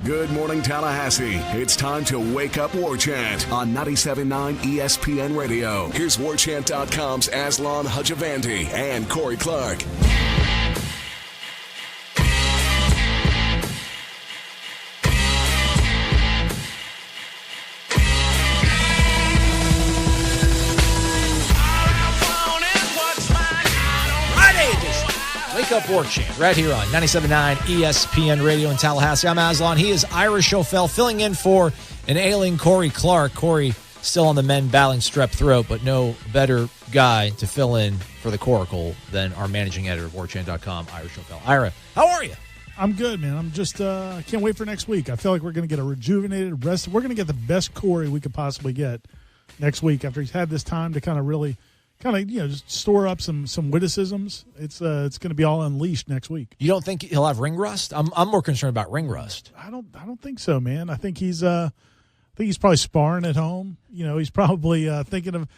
Good morning, Tallahassee. It's time to wake up War Chant on 97.9 ESPN Radio. Here's WarChant.com's Aslan Hajavandi and Corey Clark. Wake Up War Chant right here on 97.9 ESPN Radio in Tallahassee. I'm Aslan. He is Ira Schofel filling in for an ailing Corey Clark. Corey still on the men battling strep throat, but no better guy to fill in for the coracle than our managing editor of WarChant.com, Ira Schofel. Ira, how are you? I'm good, man. I'm just I can't wait for next week. I feel like we're going to get a rejuvenated rest. We're going to get the best Corey we could possibly get next week after he's had this time to kind of just store up some witticisms. It's going to be all unleashed next week. You don't think he'll have ring rust? I'm more concerned about ring rust. I don't think so, man. I think he's probably sparring at home. You know, he's probably thinking of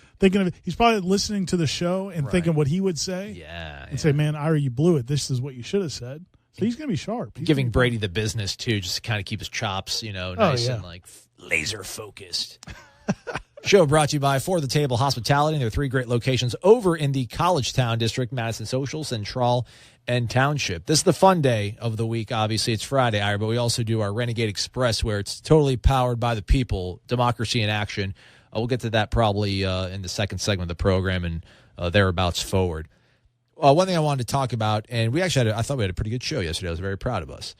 he's probably listening to the show and thinking what he would say. And say, man, Ira, you blew it. This is what you should have said. So he's going to be sharp. He's giving Brady the business too, just to kind of keep his chops, nice and like laser focused. Show brought to you by For the Table Hospitality. There are 3 great locations over in the College Town District, Madison Social, Central, and Township. This is the fun day of the week. Obviously, it's Friday, Ira, but we also do our Renegade Express, where it's totally powered by the people, democracy in action. We'll get to that probably in the second segment of the program and thereabouts forward. One thing I wanted to talk about, and I thought we had a pretty good show yesterday. I was very proud of us.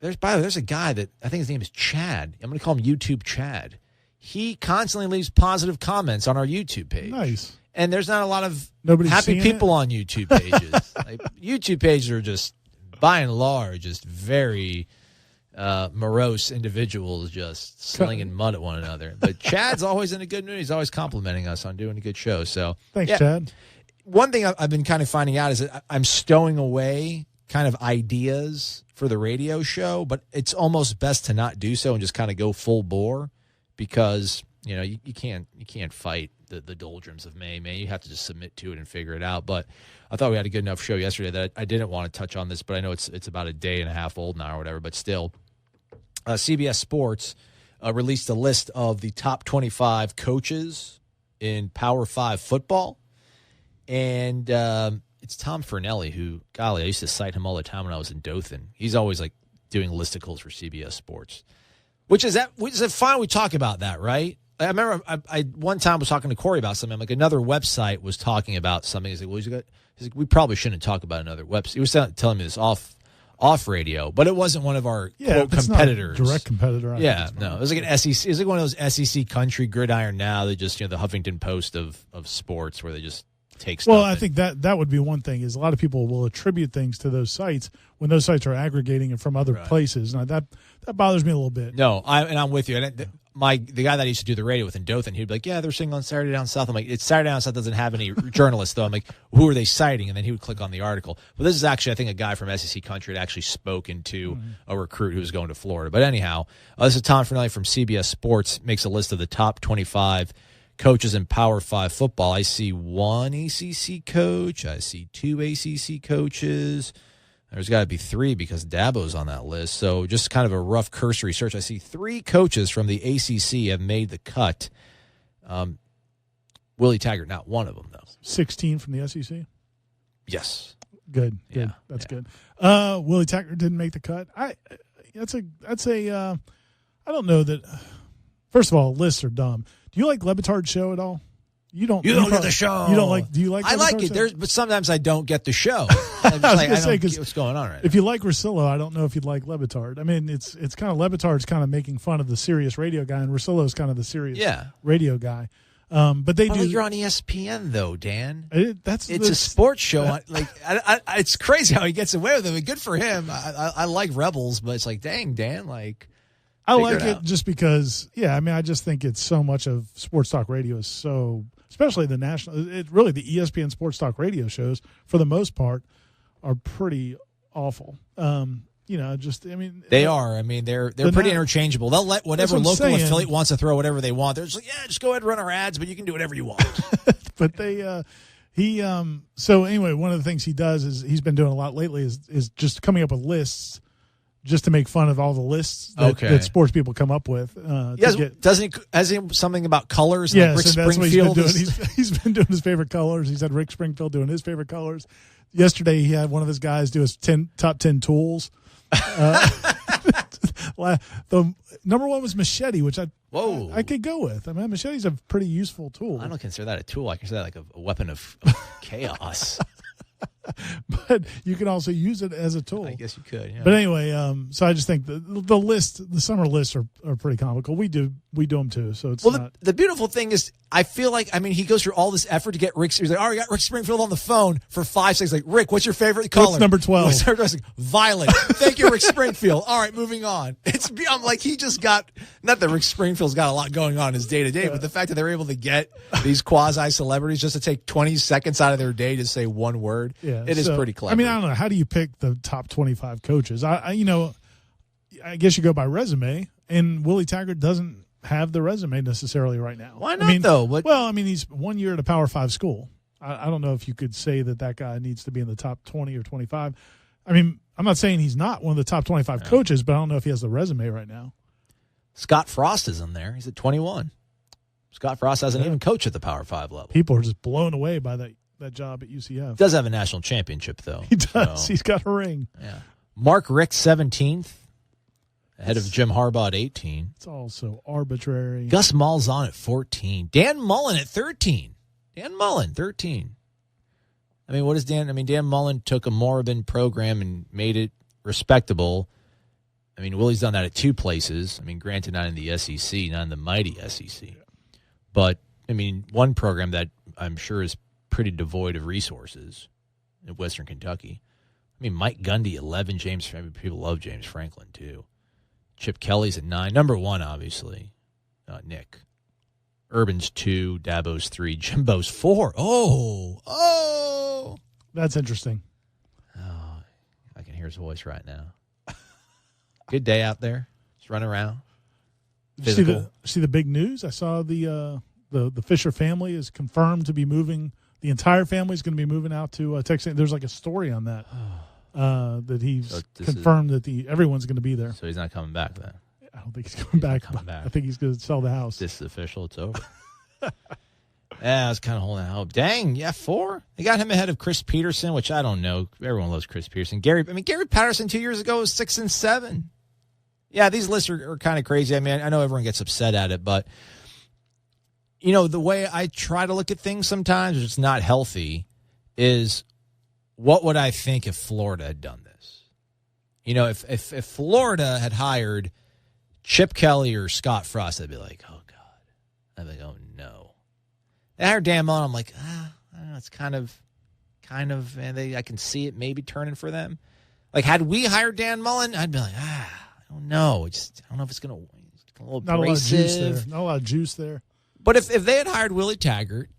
There's a guy that I think his name is Chad. I'm going to call him YouTube Chad. He constantly leaves positive comments on our YouTube page. Nice. And there's not a lot of Nobody's happy people on YouTube pages. YouTube pages are just, by and large, just very morose individuals just slinging mud at one another. But Chad's always in a good mood. He's always complimenting us on doing a good show. So thanks, Chad. One thing I've been kind of finding out is that I'm stowing away kind of ideas for the radio show, but it's almost best to not do so and just kind of go full bore. Because you can't fight the doldrums of May. You have to just submit to it and figure it out. But I thought we had a good enough show yesterday that I didn't want to touch on this. But I know it's about a day and a half old now or whatever. But still, CBS Sports released a list of the top 25 coaches in Power 5 football, and it's Tom Fernelli, who, golly, I used to cite him all the time when I was in Dothan. He's always like doing listicles for CBS Sports. Which is fine? We talk about that, right? I remember I one time was talking to Corey about something. Like another website was talking about something. He's like, we probably shouldn't talk about another website. He was telling me this off radio, but it wasn't one of our quote competitors. Not a direct competitor. No, it was like an SEC. It was like one of those SEC country gridiron. Now they just the Huffington Post of sports where they just take stuff. Well, I think that would be one thing is a lot of people will attribute things to those sites when those sites are aggregating it from other places. Now that bothers me a little bit. No, I'm with you. And the guy that I used to do the radio with in Dothan, he'd be like, "Yeah, they're singing on Saturday Down South." I'm like, "It's Saturday Down South doesn't have any journalists though." I'm like, "Who are they citing?" And then he would click on the article. But this is actually, I think, a guy from SEC country had actually spoken to a recruit who was going to Florida. But anyhow, this is Tom Fernelli from CBS Sports makes a list of the top 25 coaches in Power 5 football. I see 1 ACC coach. I see 2 ACC coaches. There's got to be 3 because Dabo's on that list. So just kind of a rough cursory search. I see 3 coaches from the ACC have made the cut. Willie Taggart, not one of them, though. 16 from the SEC? Yes. Good. Yeah, That's good. Willie Taggart didn't make the cut. I don't know that. First of all, lists are dumb. Do you like Le Batard's show at all? You don't get the show. You don't like? Do you like? I like it. But sometimes I don't get the show. I don't get what's going on right now. If you like Russillo, I don't know if you'd like Le Batard. I mean, it's kind of Le Batard's kind of making fun of the serious radio guy, and Russillo's kind of the serious radio guy. But they do. You're on ESPN though, Dan. It's a sports show. It's crazy how he gets away with it. Good for him. I like Rebels, but it's like, dang, Dan, like. I like it just because, I just think it's so much of sports talk radio is so, especially the national, really the ESPN sports talk radio shows, for the most part, are pretty awful. They are. I mean, they're pretty interchangeable. They'll let whatever local affiliate wants to throw whatever they want. They're just like, just go ahead and run our ads, but you can do whatever you want. But so anyway, one of the things he does is he's been doing a lot lately is just coming up with lists just to make fun of all the lists that sports people come up with. Has he something about colors? Yes, like Rick and that's Springfield. What he's been doing. He's been doing his favorite colors. He's had Rick Springfield doing his favorite colors. Yesterday, he had one of his guys do his top 10 tools. The number one was machete, which I could go with. I mean, machete's a pretty useful tool. I don't consider that a tool. I consider that like a weapon of chaos. But you can also use it as a tool. I guess you could. Yeah. But anyway, so I just think the summer lists are pretty comical. We do them too. So it's not. The beautiful thing is, I feel like, I mean, he goes through all this effort to get Rick. He's like, all right, I got Rick Springfield on the phone for 5 seconds. Like, Rick, what's your favorite color? What's number 12? Like, violet. Thank you, Rick Springfield. All right, moving on. I'm like, he just got, not that Rick Springfield's got a lot going on in his day to day, but the fact that they're able to get these quasi celebrities just to take 20 seconds out of their day to say one word, it is pretty clever. I mean, I don't know. How do you pick the top 25 coaches? I guess you go by resume, and Willie Taggart doesn't have the resume necessarily right now. Why not, though? Well, I mean, he's 1 year at a Power 5 school. I don't know if you could say that guy needs to be in the top 20 or 25. I mean, I'm not saying he's not one of the top 25 coaches, but I don't know if he has the resume right now. Scott Frost is in there. He's at 21. Scott Frost hasn't even coached at the Power 5 level. People are just blown away by that job at UCF. He does have a national championship, though. He does. So. He's got a ring. Yeah. Mark Richt, 17th. Ahead of Jim Harbaugh at 18. It's all so arbitrary. Gus Malzahn at 14. Dan Mullen at 13. Dan Mullen, 13. I mean, what is Dan? I mean, Dan Mullen took a moribund program and made it respectable. I mean, Willie's done that at 2 places. I mean, granted, not in the SEC, not in the mighty SEC. But, I mean, one program that I'm sure is pretty devoid of resources in Western Kentucky. I mean, Mike Gundy, 11. People love James Franklin, too. Chip Kelly's at 9. Number 1, obviously, Nick. Urban's 2. Dabo's 3. Jimbo's 4. Oh. That's interesting. Oh, I can hear his voice right now. Good day out there. Just running around. See the big news? I saw the Fisher family is confirmed to be moving. The entire family is going to be moving out to Texas. There's like a story on that. That he's confirmed that everyone's going to be there. So he's not coming back then? I don't think he's coming back. I think he's going to sell the house. This is official. It's over. Yeah, I was kind of holding out hope. Dang, 4? They got him ahead of Chris Peterson, which I don't know. Everyone loves Chris Peterson. Gary Patterson 2 years ago was 6 and 7. Yeah, these lists are kind of crazy. I mean, I know everyone gets upset at it, but, you know, the way I try to look at things sometimes, which is not healthy, is what would I think if Florida had done this? You know, if Florida had hired Chip Kelly or Scott Frost, I'd be like, oh, God. I'd be like, oh, no. They hired Dan Mullen. I'm like, I don't know, it's kind of, and I can see it maybe turning for them. Like, had we hired Dan Mullen, I'd be like, I don't know. I don't know if it's going to a little not abrasive. Not a lot of juice there. But if they had hired Willie Taggart,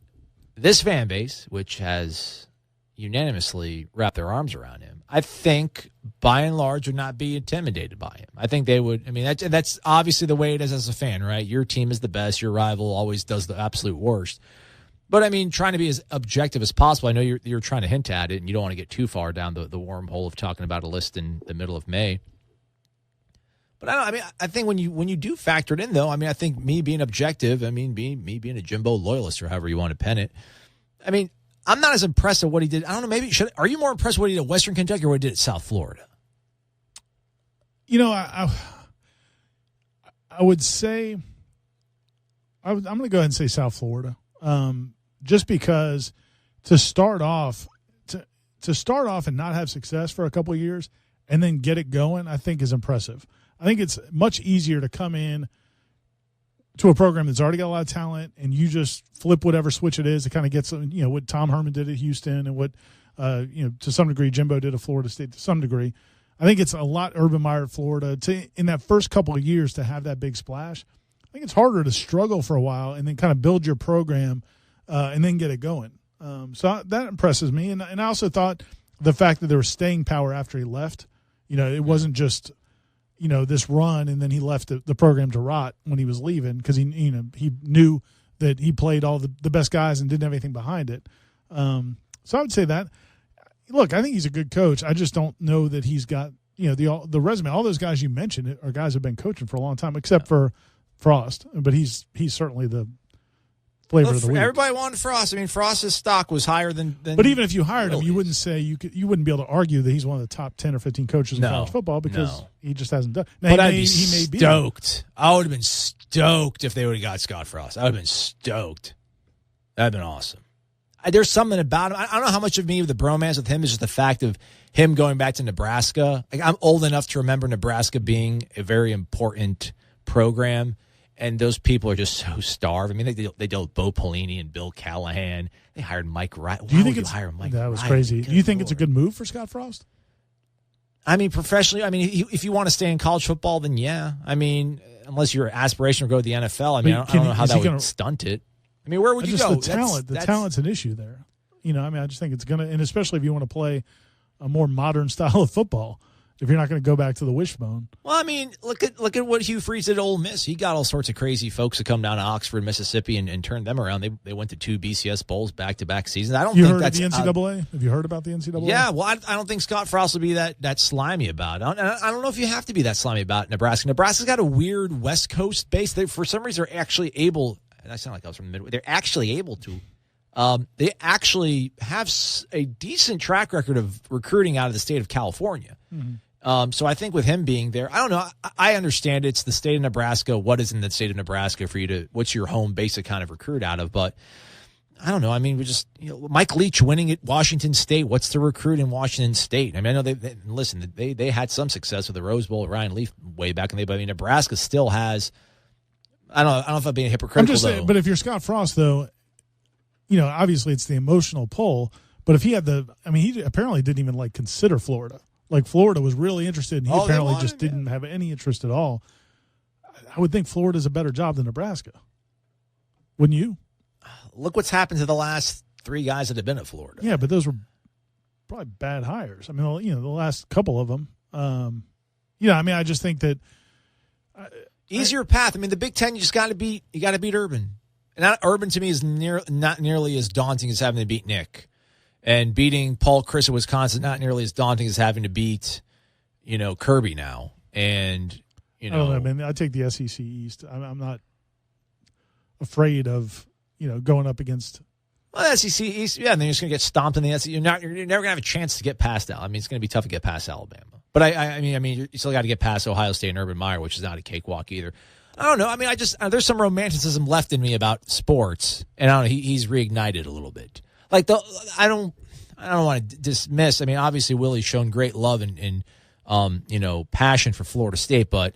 this fan base, which has unanimously wrapped their arms around him, I think by and large would not be intimidated by him. I think they would. I mean, that's obviously the way it is as a fan, right? Your team is the best. Your rival always does the absolute worst. But I mean, trying to be as objective as possible. I know you're trying to hint at it, and you don't want to get too far down the wormhole of talking about a list in the middle of May. But I think when you do factor it in, though, I mean, I think me being objective, I mean, me being a Jimbo loyalist or however you want to pen it, I mean, I'm not as impressed with what he did. I don't know. Are you more impressed with what he did at Western Kentucky or what he did at South Florida? You know, I would say I'm going to go ahead and say South Florida, just because to start off and not have success for a couple of years and then get it going, I think is impressive. I think it's much easier to come in to a program that's already got a lot of talent and you just flip whatever switch it is to kind of get some, you know, what Tom Herman did at Houston and what, to some degree Jimbo did at Florida State to some degree. I think it's a lot Urban Meyer at Florida in that first couple of years to have that big splash. I think it's harder to struggle for a while and then kind of build your program and then get it going. So that impresses me. And I also thought the fact that there was staying power after he left, you know, it wasn't just, you know, this run and then he left the program to rot when he was leaving because he knew that he played all the best guys and didn't have anything behind it. So I would say that. Look, I think he's a good coach. I just don't know that he's got, the resume. All those guys you mentioned are guys who have been coaching for a long time, except for Frost. But he's certainly the flavor of the week. Everybody wanted Frost. I mean, Frost's stock was higher than But even if you hired Willie's. him, you wouldn't say you wouldn't be able to argue that he's one of the top 10 or 15 coaches in college football because he just hasn't done. Now, but I'd be he may stoked. I would have been stoked if they would have got Scott Frost. I would have been stoked. That'd been awesome. There's something about him. I don't know how much of me of the bromance with him is just the fact of him going back to Nebraska. Like, I'm old enough to remember Nebraska being a very important program. And those people are just so starved. I mean, they dealt with Bo Pelini and Bill Callahan. They hired Mike Riley. Do you think hire Mike that was Riley? crazy? Do you think it's a good move for Scott Frost? I mean, professionally, I mean, if you want to stay in college football, then yeah. I mean, unless your aspiration to go to the NFL, I mean, I don't know how that would stunt it. I mean, where would you go? The talent's an issue there. I mean, I just think it's going to, and especially if you want to play a more modern style of football, if you're not going to go back to the wishbone. Well, I mean, look at what Hugh Freeze did at Ole Miss. He got all sorts of crazy folks to come down to Oxford, Mississippi, and turn them around. They went to 2 BCS bowls back-to-back seasons. I don't think that's the NCAA. Have you heard about the NCAA? Yeah, well, I don't think Scott Frost will be that slimy about it. I don't know if you have to be that slimy about Nebraska. Nebraska's got a weird West Coast base. For some reason, they're actually able. And I sound like I was from the Midwest. They're actually able to. They actually have a decent track record of recruiting out of the state of California. Mm-hmm. So I think with him being there, I don't know. I understand it's the state of Nebraska. What is in the state of Nebraska for you to? What's your home base to kind of recruit out of? But I don't know. I mean, we just Mike Leach winning at Washington State. What's the recruit in Washington State? I mean, I know they had some success with the Rose Bowl at Ryan Leaf way back in the day. But I mean, Nebraska still has. I don't know if I'm being hypocritical. I'm just saying, but if you're Scott Frost, though, obviously it's the emotional pull. But if he had he apparently didn't even consider Florida. Like Florida was really interested, and he apparently just didn't have any interest at all. I would think Florida's a better job than Nebraska. Wouldn't you? Look what's happened to the last 3 guys that have been at Florida. Yeah, but those were probably bad hires. I mean, the last couple of them. I just think that easier path. I mean, the Big Ten, you got to beat Urban, and Urban to me is not nearly as daunting as having to beat Nick. And beating Paul Chris at Wisconsin not nearly as daunting as having to beat, Kirby now. And I don't know, man. I take the SEC East. I'm not afraid of going up against. Well, the SEC East, yeah. And then you're just gonna get stomped in the SEC. You're never gonna have a chance to get past that. I mean, it's gonna be tough to get past Alabama. But I mean, you still got to get past Ohio State and Urban Meyer, which is not a cakewalk either. I don't know. I mean, there's some romanticism left in me about sports, and I don't know. He's reignited a little bit. I don't want to dismiss. I mean, obviously Willie's shown great love and passion for Florida State, but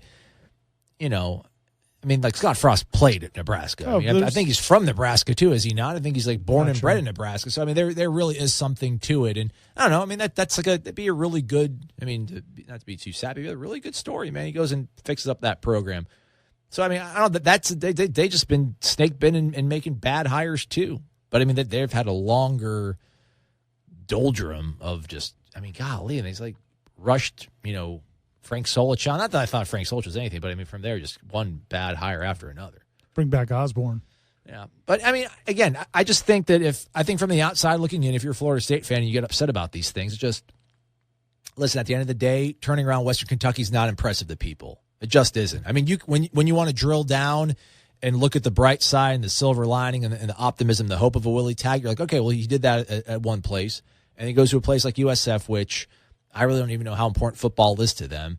Scott Frost played at Nebraska. I think he's from Nebraska too, is he not? I think he's born and bred in Nebraska. So I mean, there really is something to it, and I don't know. I mean, that'd be a really good. I mean, not to be too sappy, but a really good story, man. He goes and fixes up that program. So I mean, I don't. They just been snake bitten and making bad hires too. But I mean, they've had a longer doldrum of just, golly, and he's rushed, Frank Solich on. Not that I thought Frank Solich was anything, but I mean, from there, just one bad hire after another. Bring back Osborne. Yeah. But I mean, again, I just think that I think from the outside looking in, if you're a Florida State fan and you get upset about these things, it's just, listen, at the end of the day, turning around Western Kentucky is not impressive to people. It just isn't. I mean, when you want to drill down and look at the bright side and the silver lining and the optimism, the hope of a Willie Taggart, you're like, okay, well, he did that at one place. And he goes to a place like USF, which I really don't even know how important football is to them.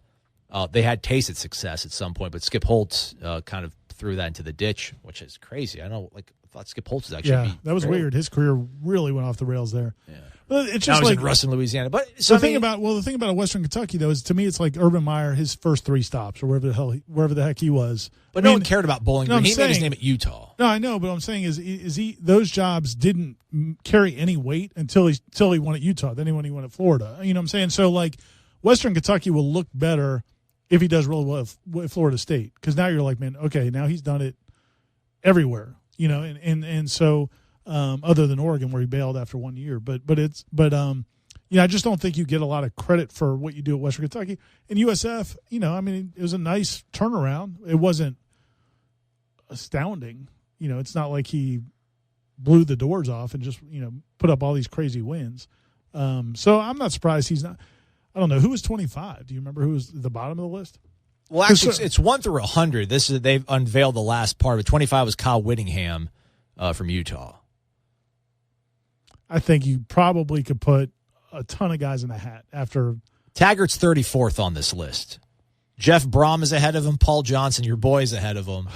They had tasted success at some point, but Skip Holtz kind of threw that into the ditch, which is crazy. I thought Skip Holtz was actually that was weird. His career really went off the rails there. Yeah. But it's just now he's in Ruston, Louisiana. But the thing about Western Kentucky though is, to me, it's like Urban Meyer, his first 3 stops or wherever the heck he was. But no one cared about Bowling Green. He made his name at Utah. No, I know, but what I'm saying is he those jobs didn't carry any weight until he won at Utah. Then when he won at Florida, you know what I'm saying? So Western Kentucky will look better if he does really well with Florida State, because now you're like, man, okay, now he's done it everywhere, and so. Other than Oregon, where he bailed after 1 year, I just don't think you get a lot of credit for what you do at Western Kentucky. And USF, it was a nice turnaround. It wasn't astounding. It's not like he blew the doors off and just put up all these crazy wins. So I'm not surprised he's not. I don't know. Who was 25? Do you remember who was at the bottom of the list? Well, actually, it's 1 through 100. They've unveiled the last part, but 25 was Kyle Whittingham from Utah. I think you probably could put a ton of guys in the hat after. Taggart's 34th on this list. Jeff Brom is ahead of him. Paul Johnson, your boy, is ahead of him.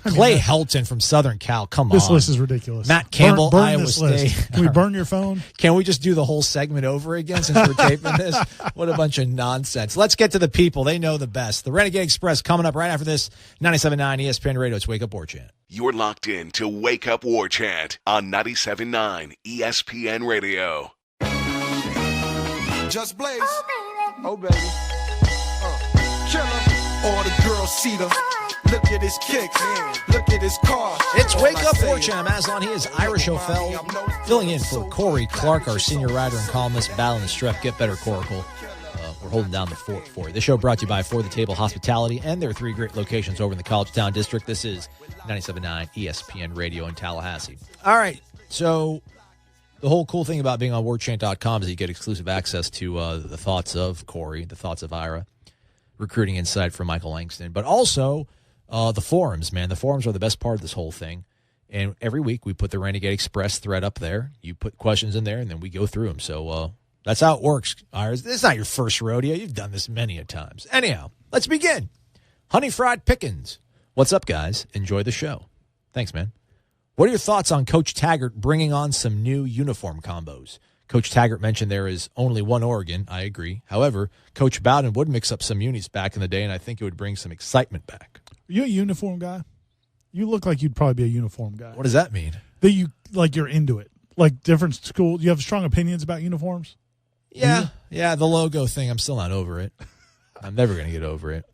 Clay Helton from Southern Cal. Come on. This list is ridiculous. Matt Campbell, burn Iowa this State. List. Can we burn your phone? Can we just do the whole segment over again since we're taping this? What a bunch of nonsense. Let's get to the people. They know the best. The Renegade Express coming up right after this. 97.9 ESPN Radio. It's Wake Up War Chant. You're locked in to Wake Up War Chant on 97.9 ESPN Radio. Just Blaze. Oh, baby. Killer. All the girls see them. Look at his kicks. Look at his car. It's Wake Up War Chant. I'm Aslan. He is Irish O'Fell, filling in for Corey Clark, our senior writer and columnist, battling the strep. Get better, Coracle. We're holding down the fort for you. This show brought to you by For the Table Hospitality and their 3 great locations over in the College Town District. This is 97.9 ESPN Radio in Tallahassee. All right, so the whole cool thing about being on WarChant.com is you get exclusive access to the thoughts of Corey, the thoughts of Ira, recruiting insight from Michael Langston, but also the forums, man. The forums are the best part of this whole thing. And every week we put the Renegade Express thread up there. You put questions in there, and then we go through them. So that's how it works, Ira. This is not your first rodeo. You've done this many a times. Anyhow, let's begin. Honey Fried Pickens. What's up, guys? Enjoy the show. Thanks, man. What are your thoughts on Coach Taggart bringing on some new uniform combos? Coach Taggart mentioned there is only one Oregon. I agree. However, Coach Bowden would mix up some unis back in the day, and I think it would bring some excitement back. Are you a uniform guy? You look like you'd probably be a uniform guy. What does that mean? That you like you're into it. Like different schools. You have strong opinions about uniforms? Yeah. The logo thing, I'm still not over it. I'm never going to get over it.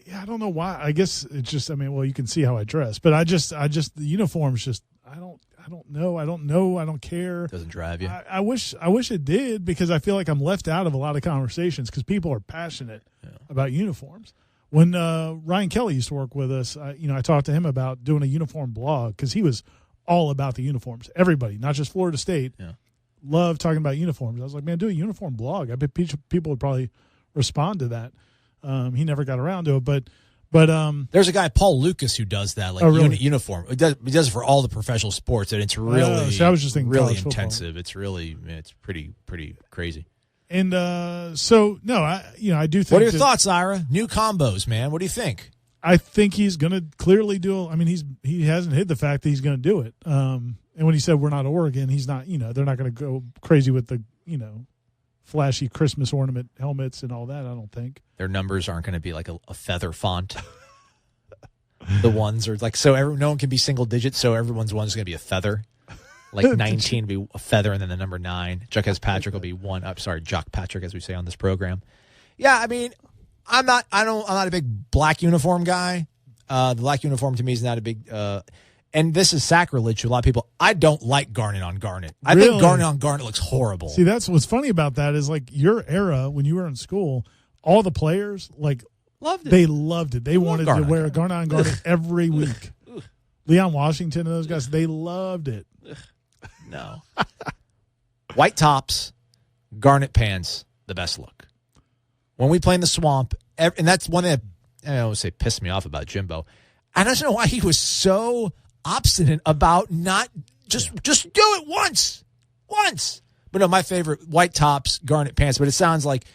Yeah, I don't know why. I guess it's just, you can see how I dress. But I just the uniforms just, I don't know. I don't care. Doesn't drive you. I wish it did, because I feel like I'm left out of a lot of conversations because people are passionate about uniforms. When Ryan Kelly used to work with us, I talked to him about doing a uniform blog because he was all about the uniforms. Everybody, not just Florida State, loved talking about uniforms. I was like, man, do a uniform blog. I bet people would probably respond to that. He never got around to it, but there's a guy, Paul Lucas, who does that, uniform. He does it for all the professional sports, and it's really, I was just thinking really intensive. It's pretty crazy. And I do think. What are your thoughts, Ira? New combos, man. What do you think? I think he's going to clearly do. He hasn't hid the fact that he's going to do it. And when he said we're not Oregon, he's not. They're not going to go crazy with the flashy Christmas ornament helmets and all that. I don't think their numbers aren't going to be like a feather font. The ones are like no one can be single digits, so everyone's one's going to be a feather. Like 19 will be a feather, and then the number 9. Chuck Patrick will be one. I'm sorry, Jock Patrick, as we say on this program. Yeah, I'm not a big black uniform guy. The black uniform to me is not a big. And this is sacrilege to a lot of people. I don't like garnet on garnet. I think garnet on garnet looks horrible. See, that's what's funny about that is like your era when you were in school, all the players loved it. They loved it. They wanted to wear a garnet on garnet every week. Leon Washington and those guys, they loved it. No. White tops, garnet pants, the best look. When we play in the swamp, and that's one thing that I always say pissed me off about Jimbo. I don't know why he was so obstinate about not just do it once. But no, my favorite, white tops, garnet pants. But it sounds like,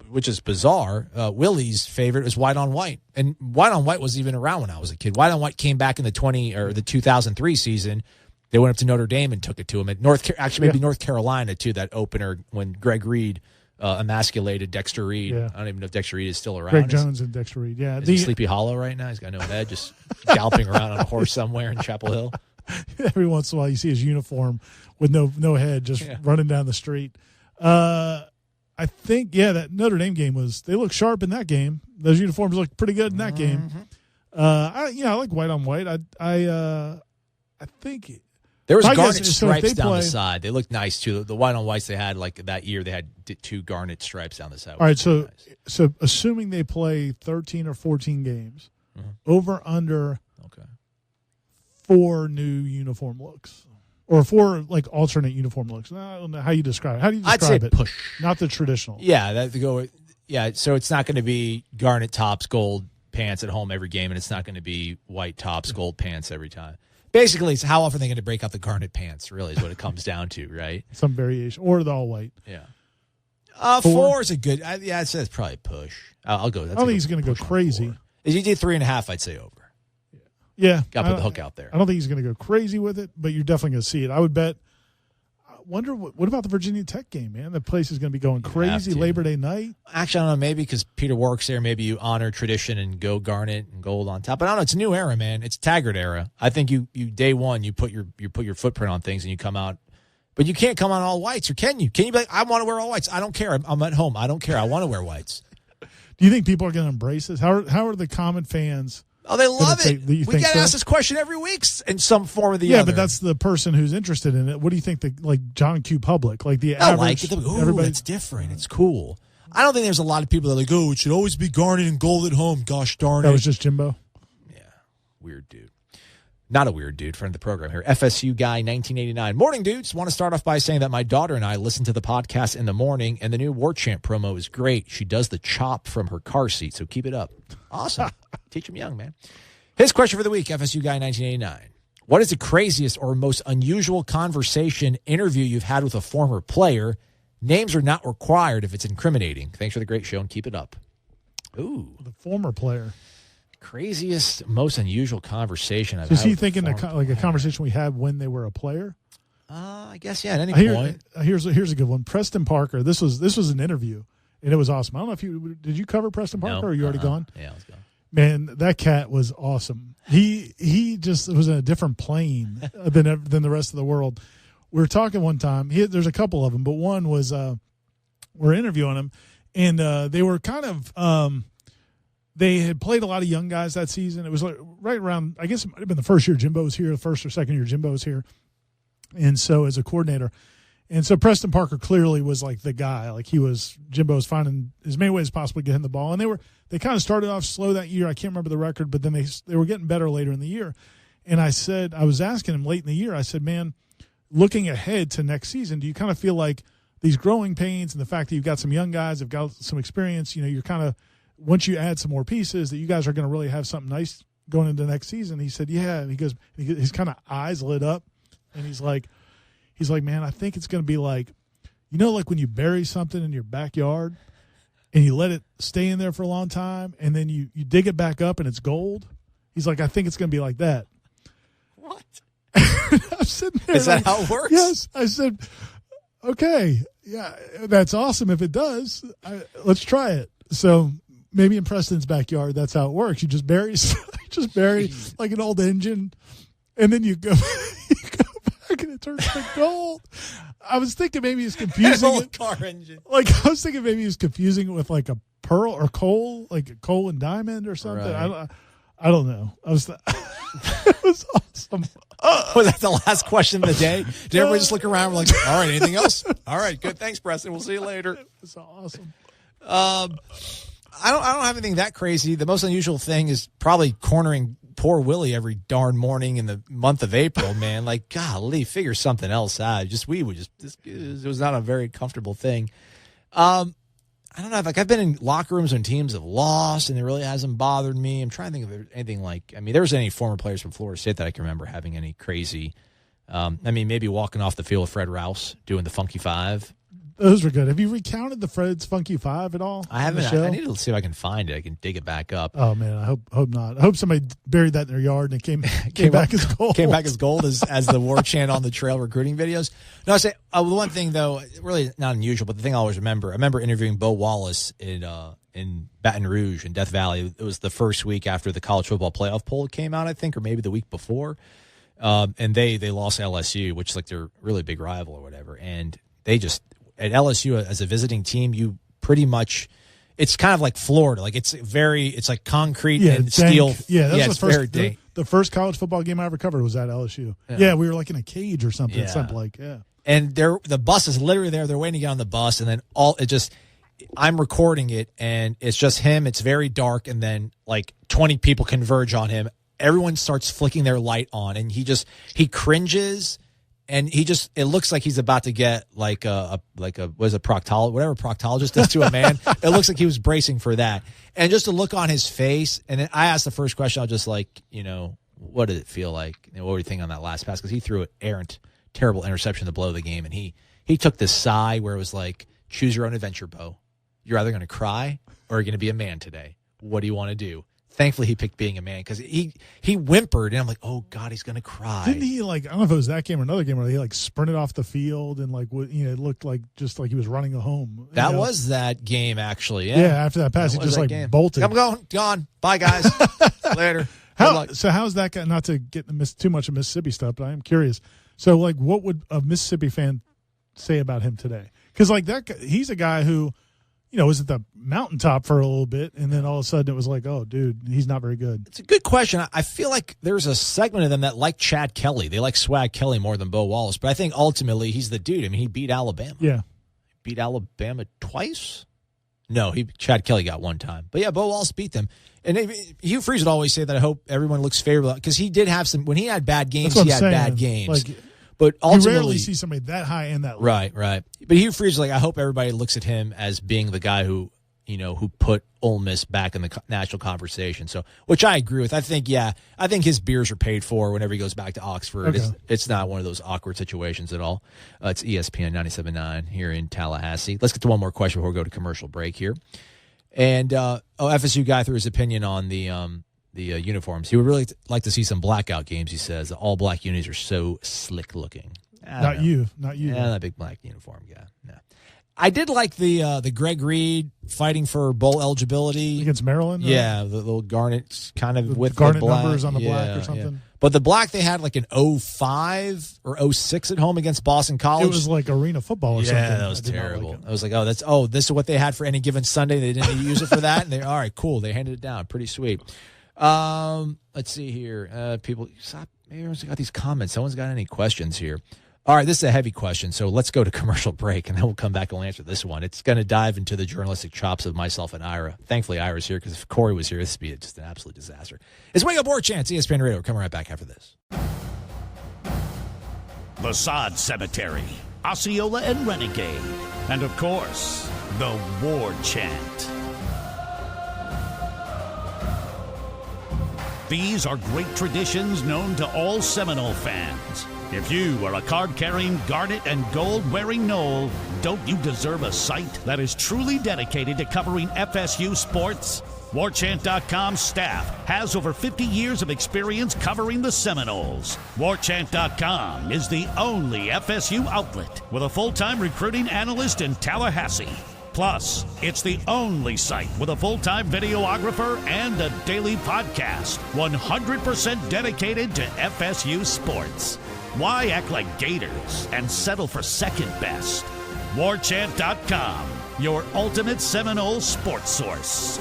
which is bizarre, Willie's favorite was white on white. And white on white was even around when I was a kid. White on white came back in the 2003 season. They went up to Notre Dame and took it to him at North Carolina too. That opener when Greg Reed emasculated Dexter Reed. Yeah. I don't even know if Dexter Reed is still around. Greg Jones and Dexter Reed. Yeah, is he Sleepy Hollow right now? He's got no head, just galloping around on a horse somewhere in Chapel Hill. Every once in a while, you see his uniform with no head, just running down the street. I think that Notre Dame game they looked sharp in that game. Those uniforms looked pretty good in that game. I like white on white. I think. There was garnet stripes down the side. They looked nice, too. The white on whites they had, that year, they had 2 garnet stripes down the side. All right, so assuming they play 13 or 14 games, over, under 4 new uniform looks. Or 4 like alternate uniform looks. I don't know how you describe it. How do you describe I'd say it? push. Not the traditional. Yeah, so it's not going to be garnet tops, gold pants at home every game, and it's not going to be white tops, gold pants every time. Basically, it's how often they're going to break out the garnet pants, really, is what it comes down to, right? Some variation. Or the all white. Yeah. 4 is a good, I'd say it's probably push. I'll go. I don't think he's going to go crazy. If you did 3.5, I'd say over. Yeah. Got to put the hook out there. I don't think he's going to go crazy with it, but you're definitely going to see it. I would bet. I wonder, what about the Virginia Tech game, man? The place is going to be going crazy Labor Day night. Actually, I don't know. Maybe because Peter works there, maybe you honor tradition and go garnet and gold on top. But I don't know. It's a new era, man. It's Taggart era. I think you day one, you put your footprint on things and you come out. But you can't come on all whites, or can you? Can you be like, I want to wear all whites? I don't care. I'm at home. I don't care. I want to wear whites. Do you think people are going to embrace this? How are the common fans? Oh, they love it. We get asked this question every week in some form or the other. Yeah, but that's the person who's interested in it. What do you think John Q. Public, like the average? Everybody, it's different. It's cool. I don't think there's a lot of people that are like, oh, it should always be garnet and gold at home. Gosh darn it. That was just Jimbo? Yeah. Weird dude. Not a weird dude, friend of the program here. FSU guy, 1989. Morning, dudes. Want to start off by saying that my daughter and I listen to the podcast in the morning, and the new War Chant promo is great. She does the chop from her car seat, so keep it up. Awesome. Teach him young, man. His question for the week, FSU guy, 1989. What is the craziest or most unusual conversation interview you've had with a former player? Names are not required if it's incriminating. Thanks for the great show, and keep it up. Ooh. The former player. Craziest, most unusual conversation I've had. Is he thinking like a conversation we had when they were a player? I guess, yeah, at any point. Here's a good one. Preston Parker. This was an interview, and it was awesome. I don't know if did you cover Preston Parker, or are you already gone? Yeah, I was gone. Man, that cat was awesome. He just was in a different plane than the rest of the world. We were talking one time. There's a couple of them, but one was we're interviewing him, and they were kind of they had played a lot of young guys that season. It was like right around, I guess it might have been the first year Jimbo was here, the first or second year Jimbo was here, and so as a coordinator. And so Preston Parker clearly was like the guy. Like Jimbo was finding as many ways as possible to get him the ball. And they kind of started off slow that year. I can't remember the record, but then they were getting better later in the year. And I was asking him late in the year, I said, man, looking ahead to next season, do you kind of feel like these growing pains and the fact that you've got some young guys, have got some experience, you're kind of, once you add some more pieces, that you guys are going to really have something nice going into next season? He said, yeah. And he goes, his kind of eyes lit up, and he's like, man, I think it's going to be like, like when you bury something in your backyard and you let it stay in there for a long time and then you dig it back up and it's gold. He's like, I think it's going to be like that. What? I'm sitting there. Is that how it works? Yes. I said, okay, yeah, that's awesome if it does. Let's try it. So maybe in Preston's backyard, that's how it works. You just bury like an old engine, and then you go back and it turns to gold. I was thinking maybe he's confusing old car engine. Like I was thinking maybe he's confusing it with like a pearl or coal, like a coal and diamond or something. Right. I don't know. It was awesome. Was that the last question of the day? Did everybody just look around? We're like, all right, anything else? All right, good. Thanks, Preston. We'll see you later. It was awesome. I don't have anything that crazy. The most unusual thing is probably cornering poor Willie every darn morning in the month of April, man. Like, golly, figure something else out. It was not a very comfortable thing. I don't know. Like, I've been in locker rooms when teams have lost, and it really hasn't bothered me. I'm trying to think of anything like, there was any former players from Florida State that I can remember having any crazy, maybe walking off the field with Fred Rouse doing the Funky Five. Those were good. Have you recounted the Fred's Funky Five at all? I haven't. I need to see if I can find it. I can dig it back up. Oh man, I hope not. I hope somebody buried that in their yard and it came back as gold. Came back as gold as the War Chant on the trail recruiting videos. No, I say the one thing though, really not unusual, but the thing I always remember. I remember interviewing Bo Wallace in Baton Rouge in Death Valley. It was the first week after the college football playoff poll came out, I think, or maybe the week before. And they lost LSU, which is like their really big rival or whatever, and they just. At LSU as a visiting team, you pretty much it's kind of like Florida. Like it's like concrete and steel. Yeah, that was the first college football game I ever covered was at LSU. Yeah, we were like in a cage or something. Yeah. Something like And the bus is literally there. They're waiting to get on the bus, and then I'm recording it, and it's just him. It's very dark, and then like 20 people converge on him. Everyone starts flicking their light on, and he cringes. And it looks like he's about to get like a whatever proctologist does to a man. It looks like he was bracing for that. And just the look on his face. And then I asked the first question, I was just like, what did it feel like? What were you thinking on that last pass? Because he threw an terrible interception to blow the game. And he took this sigh where it was like, choose your own adventure, Bo. You're either going to cry or you're going to be a man today. What do you want to do? Thankfully, he picked being a man because he whimpered, and I'm like, oh, God, he's going to cry. Didn't he, I don't know if it was that game or another game where he, sprinted off the field and, it looked like just like he was running home. That was that game, actually. Yeah, after that pass, he just, bolted. I'm gone. Bye, guys. Later. How's that guy, not to get too much of Mississippi stuff, but I am curious. So, what would a Mississippi fan say about him today? Because, that guy, he's a guy who, was at the mountaintop for a little bit, and then all of a sudden it was like, oh, dude, he's not very good. It's a good question. I feel like there's a segment of them that like Chad Kelly. They like Swag Kelly more than Bo Wallace, but I think ultimately he's the dude. I mean, he beat Alabama. Yeah. Beat Alabama twice? No, Chad Kelly got one time. But, yeah, Bo Wallace beat them. And Hugh Freeze would always say that I hope everyone looks favorable because he did have when he had bad games, he had bad games. But ultimately, you rarely see somebody that high and that low. Right. But Hugh Freeze, I hope everybody looks at him as being the guy who put Ole Miss back in the national conversation. So, which I agree with. I think his beers are paid for whenever he goes back to Oxford. Okay. It's not one of those awkward situations at all. It's ESPN 97.9 here in Tallahassee. Let's get to one more question before we go to commercial break here. And FSU guy threw his opinion on the uniforms. He would really like to see some blackout games, he says. The all-black unis are so slick-looking. Not you. Yeah, that big black uniform guy. No. I did like the Greg Reed fighting for bowl eligibility. Against Maryland? Yeah, the little garnet kind of with garnet the black. Numbers on the black or something. Yeah. But the black, they had like an 05 or 06 at home against Boston College. It was like arena football or something. Yeah, that was terrible. I was like, this is what they had for any given Sunday. They didn't use it for that. And all right, cool. They handed it down. Pretty sweet. Let's see here. People, maybe everyone's got these comments. Someone's got any questions here? All right, this is a heavy question, so let's go to commercial break, and then we'll come back and we'll answer this one. It's going to dive into the journalistic chops of myself and Ira. Thankfully, Ira's here, because if Corey was here, this would be just an absolute disaster. It's Wake Up War Chants, ESPN Radio. We're coming right back after this. The Sod Cemetery, Osceola and Renegade, and, of course, the War Chant. These are great traditions known to all Seminole fans. If you are a card-carrying, garnet and gold-wearing Nole, don't you deserve a site that is truly dedicated to covering FSU sports? WarChant.com's staff has over 50 years of experience covering the Seminoles. WarChant.com is the only FSU outlet with a full-time recruiting analyst in Tallahassee. Plus, it's the only site with a full-time videographer and a daily podcast, 100% dedicated to FSU sports. Why act like Gators and settle for second best? WarChant.com, your ultimate Seminole sports source.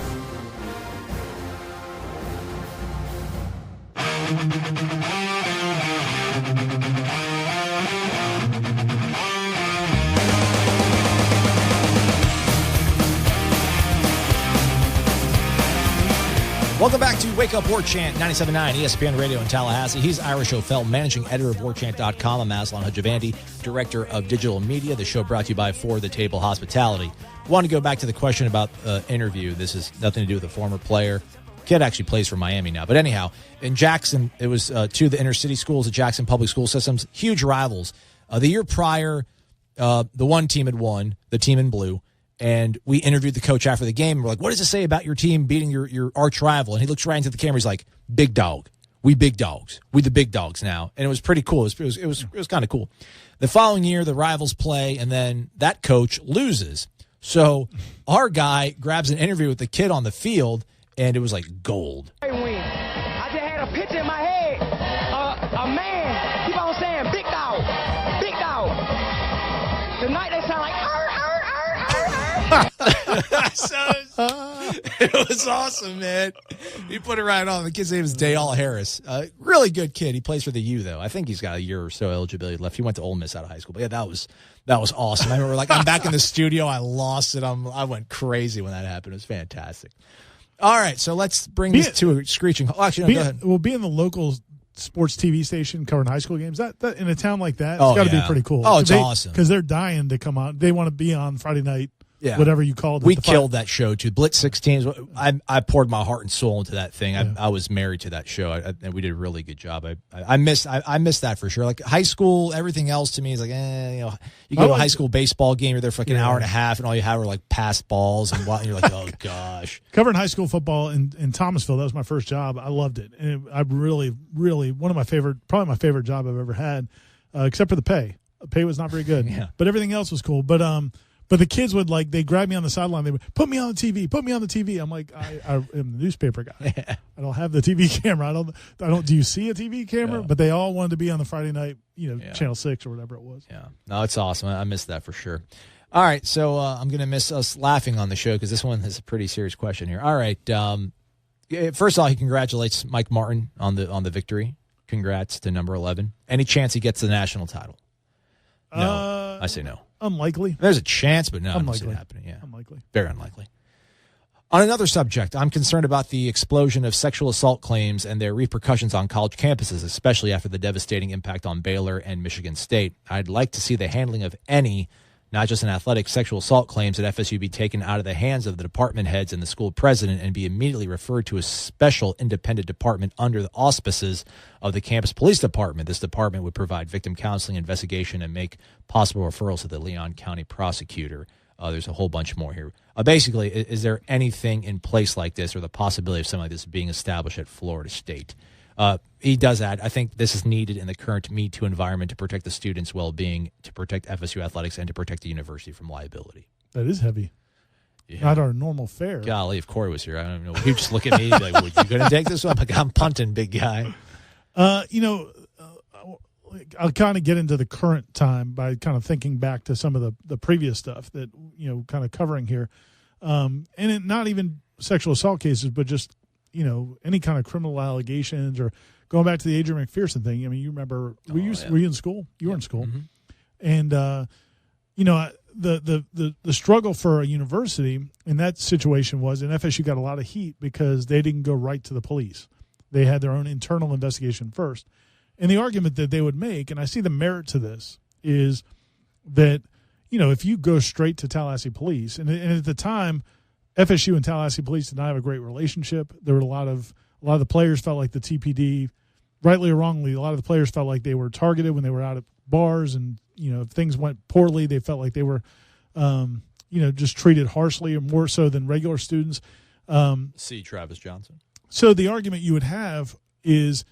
Welcome back to Wake Up War Chant, 97.9 ESPN Radio in Tallahassee. He's Irish O'Fell, managing editor of WarChant.com. I'm Aslan Hajavandi, director of digital media. The show brought to you by For the Table Hospitality. I want to go back to the question about interview. This has nothing to do with a former player. Kid actually plays for Miami now. But anyhow, in Jackson, it was two of the inner city schools, the Jackson Public School Systems, huge rivals. The year prior, the one team had won, the team in blue. And we interviewed the coach after the game. And we're like, what does it say about your team beating your arch rival? And he looks right into the camera. He's like, big dog. We big dogs. We the big dogs now. And it was pretty cool. It was kind of cool. The following year, the rivals play, and then that coach loses. So our guy grabs an interview with the kid on the field, and it was like gold. I just had a picture in my head. A man, keep on saying, big dog, big dog. Tonight they sound like, It was awesome, man. He put it right on. The kid's name is Dayal Harris. Really good kid. He plays for the U, though. I think he's got a year or so eligibility left. He went to Ole Miss out of high school. But yeah, that was awesome. I remember, I'm back in the studio. I lost it. I went crazy when that happened. It was fantastic. All right, so let's bring this to a screeching. Oh, actually, no, go ahead. Well, being the local sports TV station covering high school games. That in a town like that, Oh, it's got to yeah. be pretty cool. Oh, it's awesome. Because they're dying to come on. They want to be on Friday night. Yeah. Whatever you called it. We killed that show too. Blitz 16. I poured my heart and soul into that thing. Yeah. I was married to that show, and we did a really good job. I miss that for sure. Like high school, everything else to me is like, you go to a high school baseball game, you're there for like an hour and a half, and all you have are like passed balls, and you're like, oh gosh. Covering high school football in Thomasville, that was my first job. I loved it, and I really, really probably my favorite job I've ever had, except for the pay. The pay was not very good, but everything else was cool. But the kids would they grab me on the sideline. They would put me on the TV. Put me on the TV. I'm like, I am the newspaper guy. Yeah. I don't have the TV camera. I don't. Do you see a TV camera? Yeah. But they all wanted to be on the Friday night, Channel 6 or whatever it was. Yeah. No, it's awesome. I missed that for sure. All right, so I'm gonna miss us laughing on the show because this one is a pretty serious question here. All right. First of all, he congratulates Mike Martin on the victory. Congrats to number 11. Any chance he gets the national title? No, I say no. Unlikely. There's a chance, but no, I don't see it happening. Yeah, unlikely. Very unlikely. On another subject, I'm concerned about the explosion of sexual assault claims and their repercussions on college campuses, especially after the devastating impact on Baylor and Michigan State. I'd like to see the handling of any, not just an athletic, sexual assault claims at FSU be taken out of the hands of the department heads and the school president and be immediately referred to a special independent department under the auspices of the campus police department. This department would provide victim counseling, investigation, and make possible referrals to the Leon County prosecutor. There's a whole bunch more here. Basically, is there anything in place like this or the possibility of something like this being established at Florida State? He does add, I think this is needed in the current Me Too environment to protect the students' well-being, to protect FSU athletics, and to protect the university from liability. That is heavy. Yeah. Not our normal fare. Golly, if Corey was here, I don't even know. He'd just look at me and be like, "Would you going to take this one?" I'm like, I'm punting, big guy. I'll kind of get into the current time by kind of thinking back to some of the previous stuff that, kind of covering here. Not even sexual assault cases, but just, any kind of criminal allegations or going back to the Adrian McPherson thing. I mean, you remember, were you in school? You were in school. Mm-hmm. And, the struggle for a university in that situation was, and FSU got a lot of heat because they didn't go right to the police. They had their own internal investigation first. And the argument that they would make, and I see the merit to this, is that, if you go straight to Tallahassee police, and at the time, FSU and Tallahassee police did not have a great relationship. There were a lot of the players felt like the TPD, rightly or wrongly, a lot of the players felt like they were targeted when they were out at bars, and, if things went poorly, they felt like they were, just treated harshly, or more so than regular students. See Travis Johnson. So the argument you would have is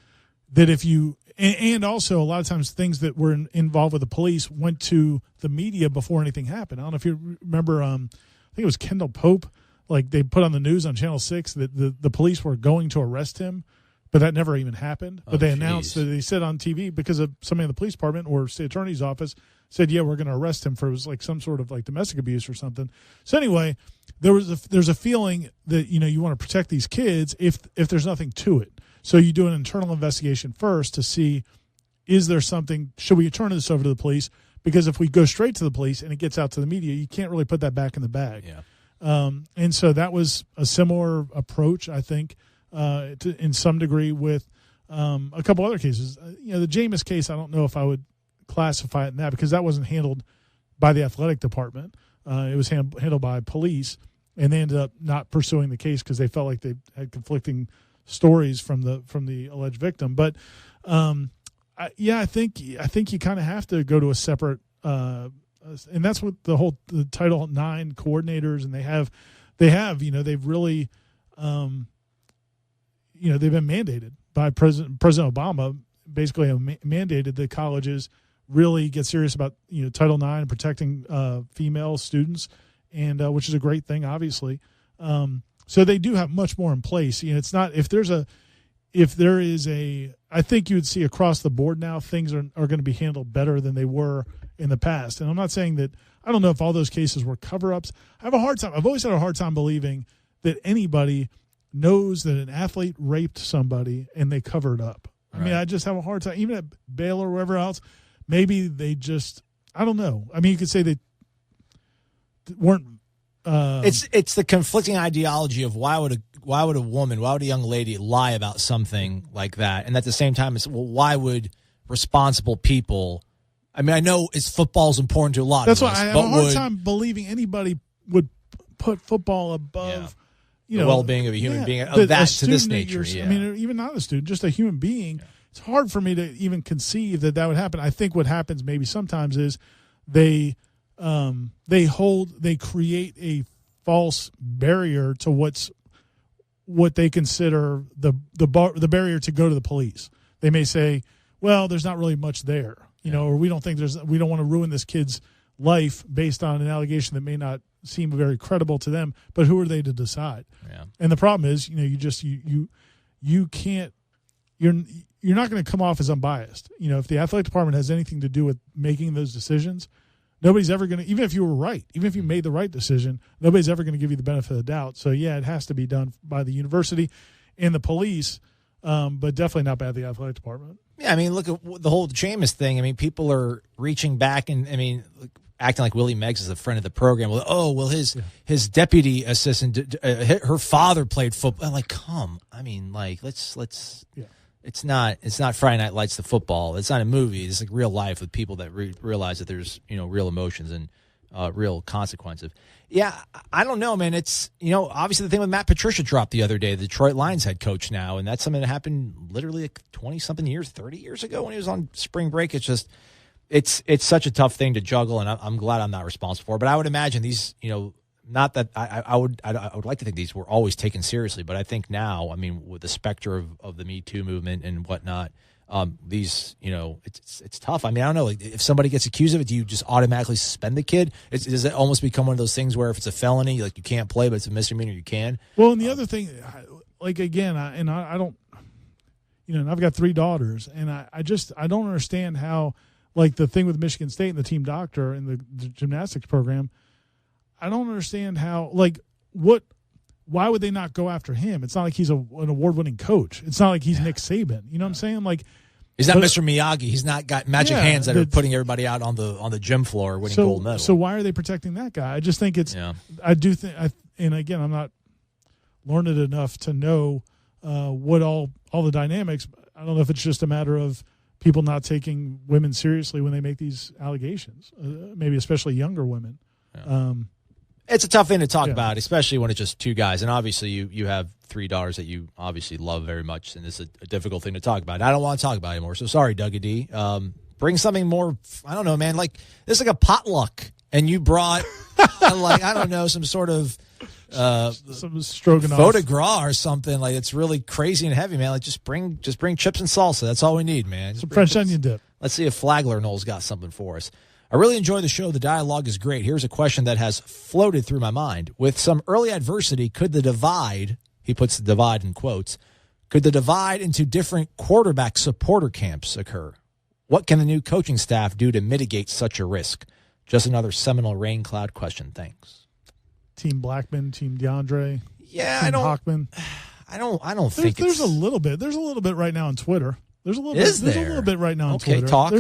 that if you, and also a lot of times things that were involved with the police went to the media before anything happened. I don't know if you remember, I think it was Kendall Pope, like they put on the news on Channel 6 that the police were going to arrest him, but that never even happened. But they announced that they said on TV because of somebody in the police department or state attorney's office said, yeah, we're going to arrest him for, it was like some sort of like domestic abuse or something. So anyway, there's a feeling that, you want to protect these kids if there's nothing to it. So you do an internal investigation first to see, is there something, should we turn this over to the police? Because if we go straight to the police and it gets out to the media, you can't really put that back in the bag. Yeah. And so that was a similar approach, I think, in some degree with a couple other cases. The Jameis case, I don't know if I would classify it in that because that wasn't handled by the athletic department. It was handled by police, and they ended up not pursuing the case because they felt like they had conflicting stories from the alleged victim. But I think you kind of have to go to a separate and that's what the Title IX coordinators, and they've really they've been mandated by President Obama, basically mandated that colleges really get serious about Title IX and protecting female students, and which is a great thing, obviously. So they do have much more in place. It's not, if there is a, I think you would see across the board now things are going to be handled better than they were in the past. And I'm not saying that, I don't know if all those cases were cover-ups. I've always had a hard time believing that anybody knows that an athlete raped somebody and they covered up. Right. I mean, I just have a hard time, even at Baylor or wherever else, maybe they just, I don't know. I mean, you could say they weren't it's the conflicting ideology of why would a young lady lie about something like that, and at the same time, it's why would responsible people? I mean, I know football's important to a lot. That's of why us, I have a hard time believing anybody would put football above the well-being of a human being of that to this nature. I mean, even not a student, just a human being. Yeah. It's hard for me to even conceive that would happen. I think what happens maybe sometimes is they create a false barrier to what they consider the barrier to go to the police. They may say, well, there's not really much there, or we don't want to ruin this kid's life based on an allegation that may not seem very credible to them, but who are they to decide? Yeah. And the problem is, you can't, you're not going to come off as unbiased. If the athletic department has anything to do with making those decisions, nobody's ever going to, even if you were right, even if you made the right decision, nobody's ever going to give you the benefit of the doubt. So, it has to be done by the university and the police, but definitely not by the athletic department. Yeah, I mean, look at the whole Jameis thing. I mean, people are reaching back and, acting like Willie Meggs is a friend of the program. Well, his deputy assistant, her father played football. I'm like, let's. Yeah. It's not Friday Night Lights, the football. It's not a movie. It's like real life with people that realize that there's real emotions and real consequences. Yeah, I don't know, man. It's obviously the thing with Matt Patricia dropped the other day, the Detroit Lions head coach now, and that's something that happened literally like 20-something years, 30 years ago when he was on spring break. It's just it's such a tough thing to juggle, and I'm glad I'm not responsible for it. But I would imagine these, not that I would like to think these were always taken seriously, but I think now, with the specter of the Me Too movement and whatnot, these, it's tough. I don't know. Like, if somebody gets accused of it, do you just automatically suspend the kid? Does it almost become one of those things where if it's a felony, like you can't play, but it's a misdemeanor, you can? Well, and the other thing, like again, I don't, and I've got 3 daughters, and I don't understand how, like the thing with Michigan State and the team doctor and the gymnastics program. I don't understand how, why would they not go after him? It's not like he's an award-winning coach. It's not like he's Nick Saban. You know what I'm saying? Like, he's not Mr. Miyagi. He's not got magic hands that are putting everybody out on the gym floor winning gold medal. So why are they protecting that guy? I just think it's, I do think, and again, I'm not learned enough to know what all the dynamics. I don't know if it's just a matter of people not taking women seriously when they make these allegations, maybe especially younger women. Yeah. It's a tough thing to talk about, especially when it's just 2 guys. And obviously you have 3 daughters that you obviously love very much, and it's a difficult thing to talk about. I don't want to talk about it anymore, so sorry, Dougie D. Bring something more, I don't know, man. Like, this is like a potluck, and you brought, I don't know, some sort of some stroganoff foie de gras or something. Like, it's really crazy and heavy, man. Like, just bring chips and salsa. That's all we need, man. Some French onion dip. Let's see if Flagler Knowles got something for us. I really enjoy the show. The dialogue is great. Here's a question that has floated through my mind. With some early adversity, could the divide, he puts the divide in quotes, could the divide into different quarterback supporter camps occur? What can the new coaching staff do to mitigate such a risk? Just another Seminole rain cloud question. Thanks. Team Blackman, Team DeAndre. Yeah, Team Hockman. I don't think there's a little bit. There's a little bit right now on Twitter. There's a little bit right now on Twitter. Okay, talk.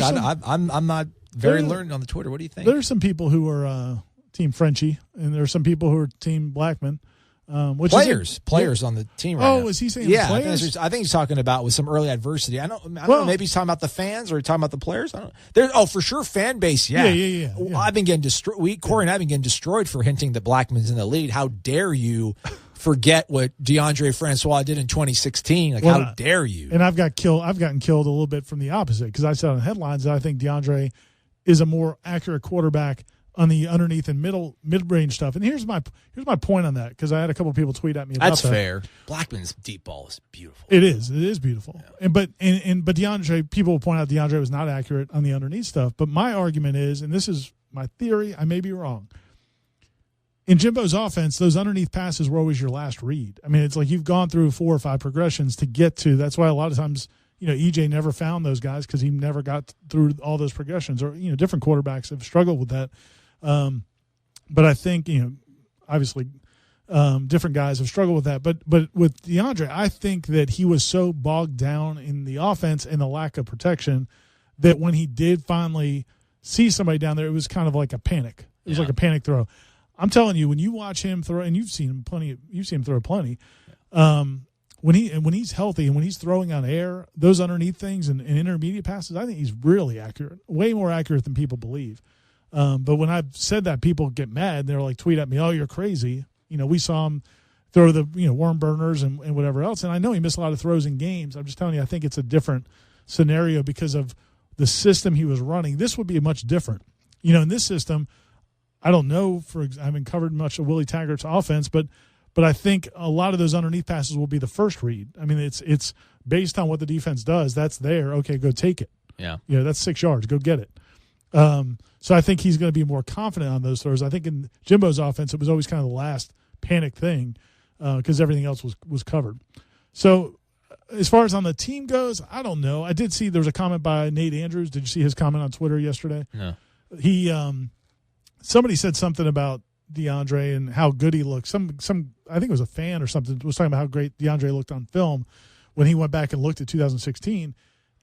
I'm not very learned on the Twitter. What do you think? There's some people who are Team Frenchie, and there's some people who are Team Blackman. Players on the team right now. Oh, is he saying players? I think he's talking about with some early adversity. I don't know. Maybe he's talking about the fans or talking about the players. I don't know. For sure, fan base. Yeah. I've been getting destroyed. Corey and I have been getting destroyed for hinting that Blackman's in the lead. How dare you forget what DeAndre Francois did in 2016? Like, how dare you? And I've gotten killed a little bit from the opposite, because I said on the headlines that I think DeAndre is a more accurate quarterback on the underneath and mid-range stuff. And here's my point on that, because I had a couple of people tweet at me about that. That's fair. Blackman's deep ball is beautiful. It is beautiful. Yeah. But DeAndre, people will point out DeAndre was not accurate on the underneath stuff. But my argument is, and this is my theory, I may be wrong, in Jimbo's offense, those underneath passes were always your last read. I mean, it's like you've gone through 4 or 5 progressions to get to. That's why a lot of times, EJ never found those guys, because he never got through all those progressions. Or, different quarterbacks have struggled with that. But I think, obviously, different guys have struggled with that. But with DeAndre, I think that he was so bogged down in the offense and the lack of protection that when he did finally see somebody down there, it was kind of like a panic. It was like a panic throw. I'm telling you, when you watch him throw, and you've seen him throw plenty. When he's healthy and when he's throwing on air, those underneath things and intermediate passes, I think he's really accurate, way more accurate than people believe. But when I've said that, people get mad. They're like, tweet at me, "Oh, you're crazy." We saw him throw the worm burners and whatever else. And I know he missed a lot of throws in games. I'm just telling you, I think it's a different scenario because of the system he was running. This would be much different. In this system, I don't know. I haven't covered much of Willie Taggart's offense, but I think a lot of those underneath passes will be the first read. I mean, it's based on what the defense does. That's there. Okay, go take it. Yeah. That's 6 yards. Go get it. So I think he's going to be more confident on those throws. I think in Jimbo's offense, it was always kind of the last panic thing because everything else was covered. So as far as on the team goes, I don't know. I did see there was a comment by Nate Andrews. Did you see his comment on Twitter yesterday? No. He somebody said something about DeAndre and how good he looked. Some I think it was a fan or something was talking about how great DeAndre looked on film when he went back and looked at 2016.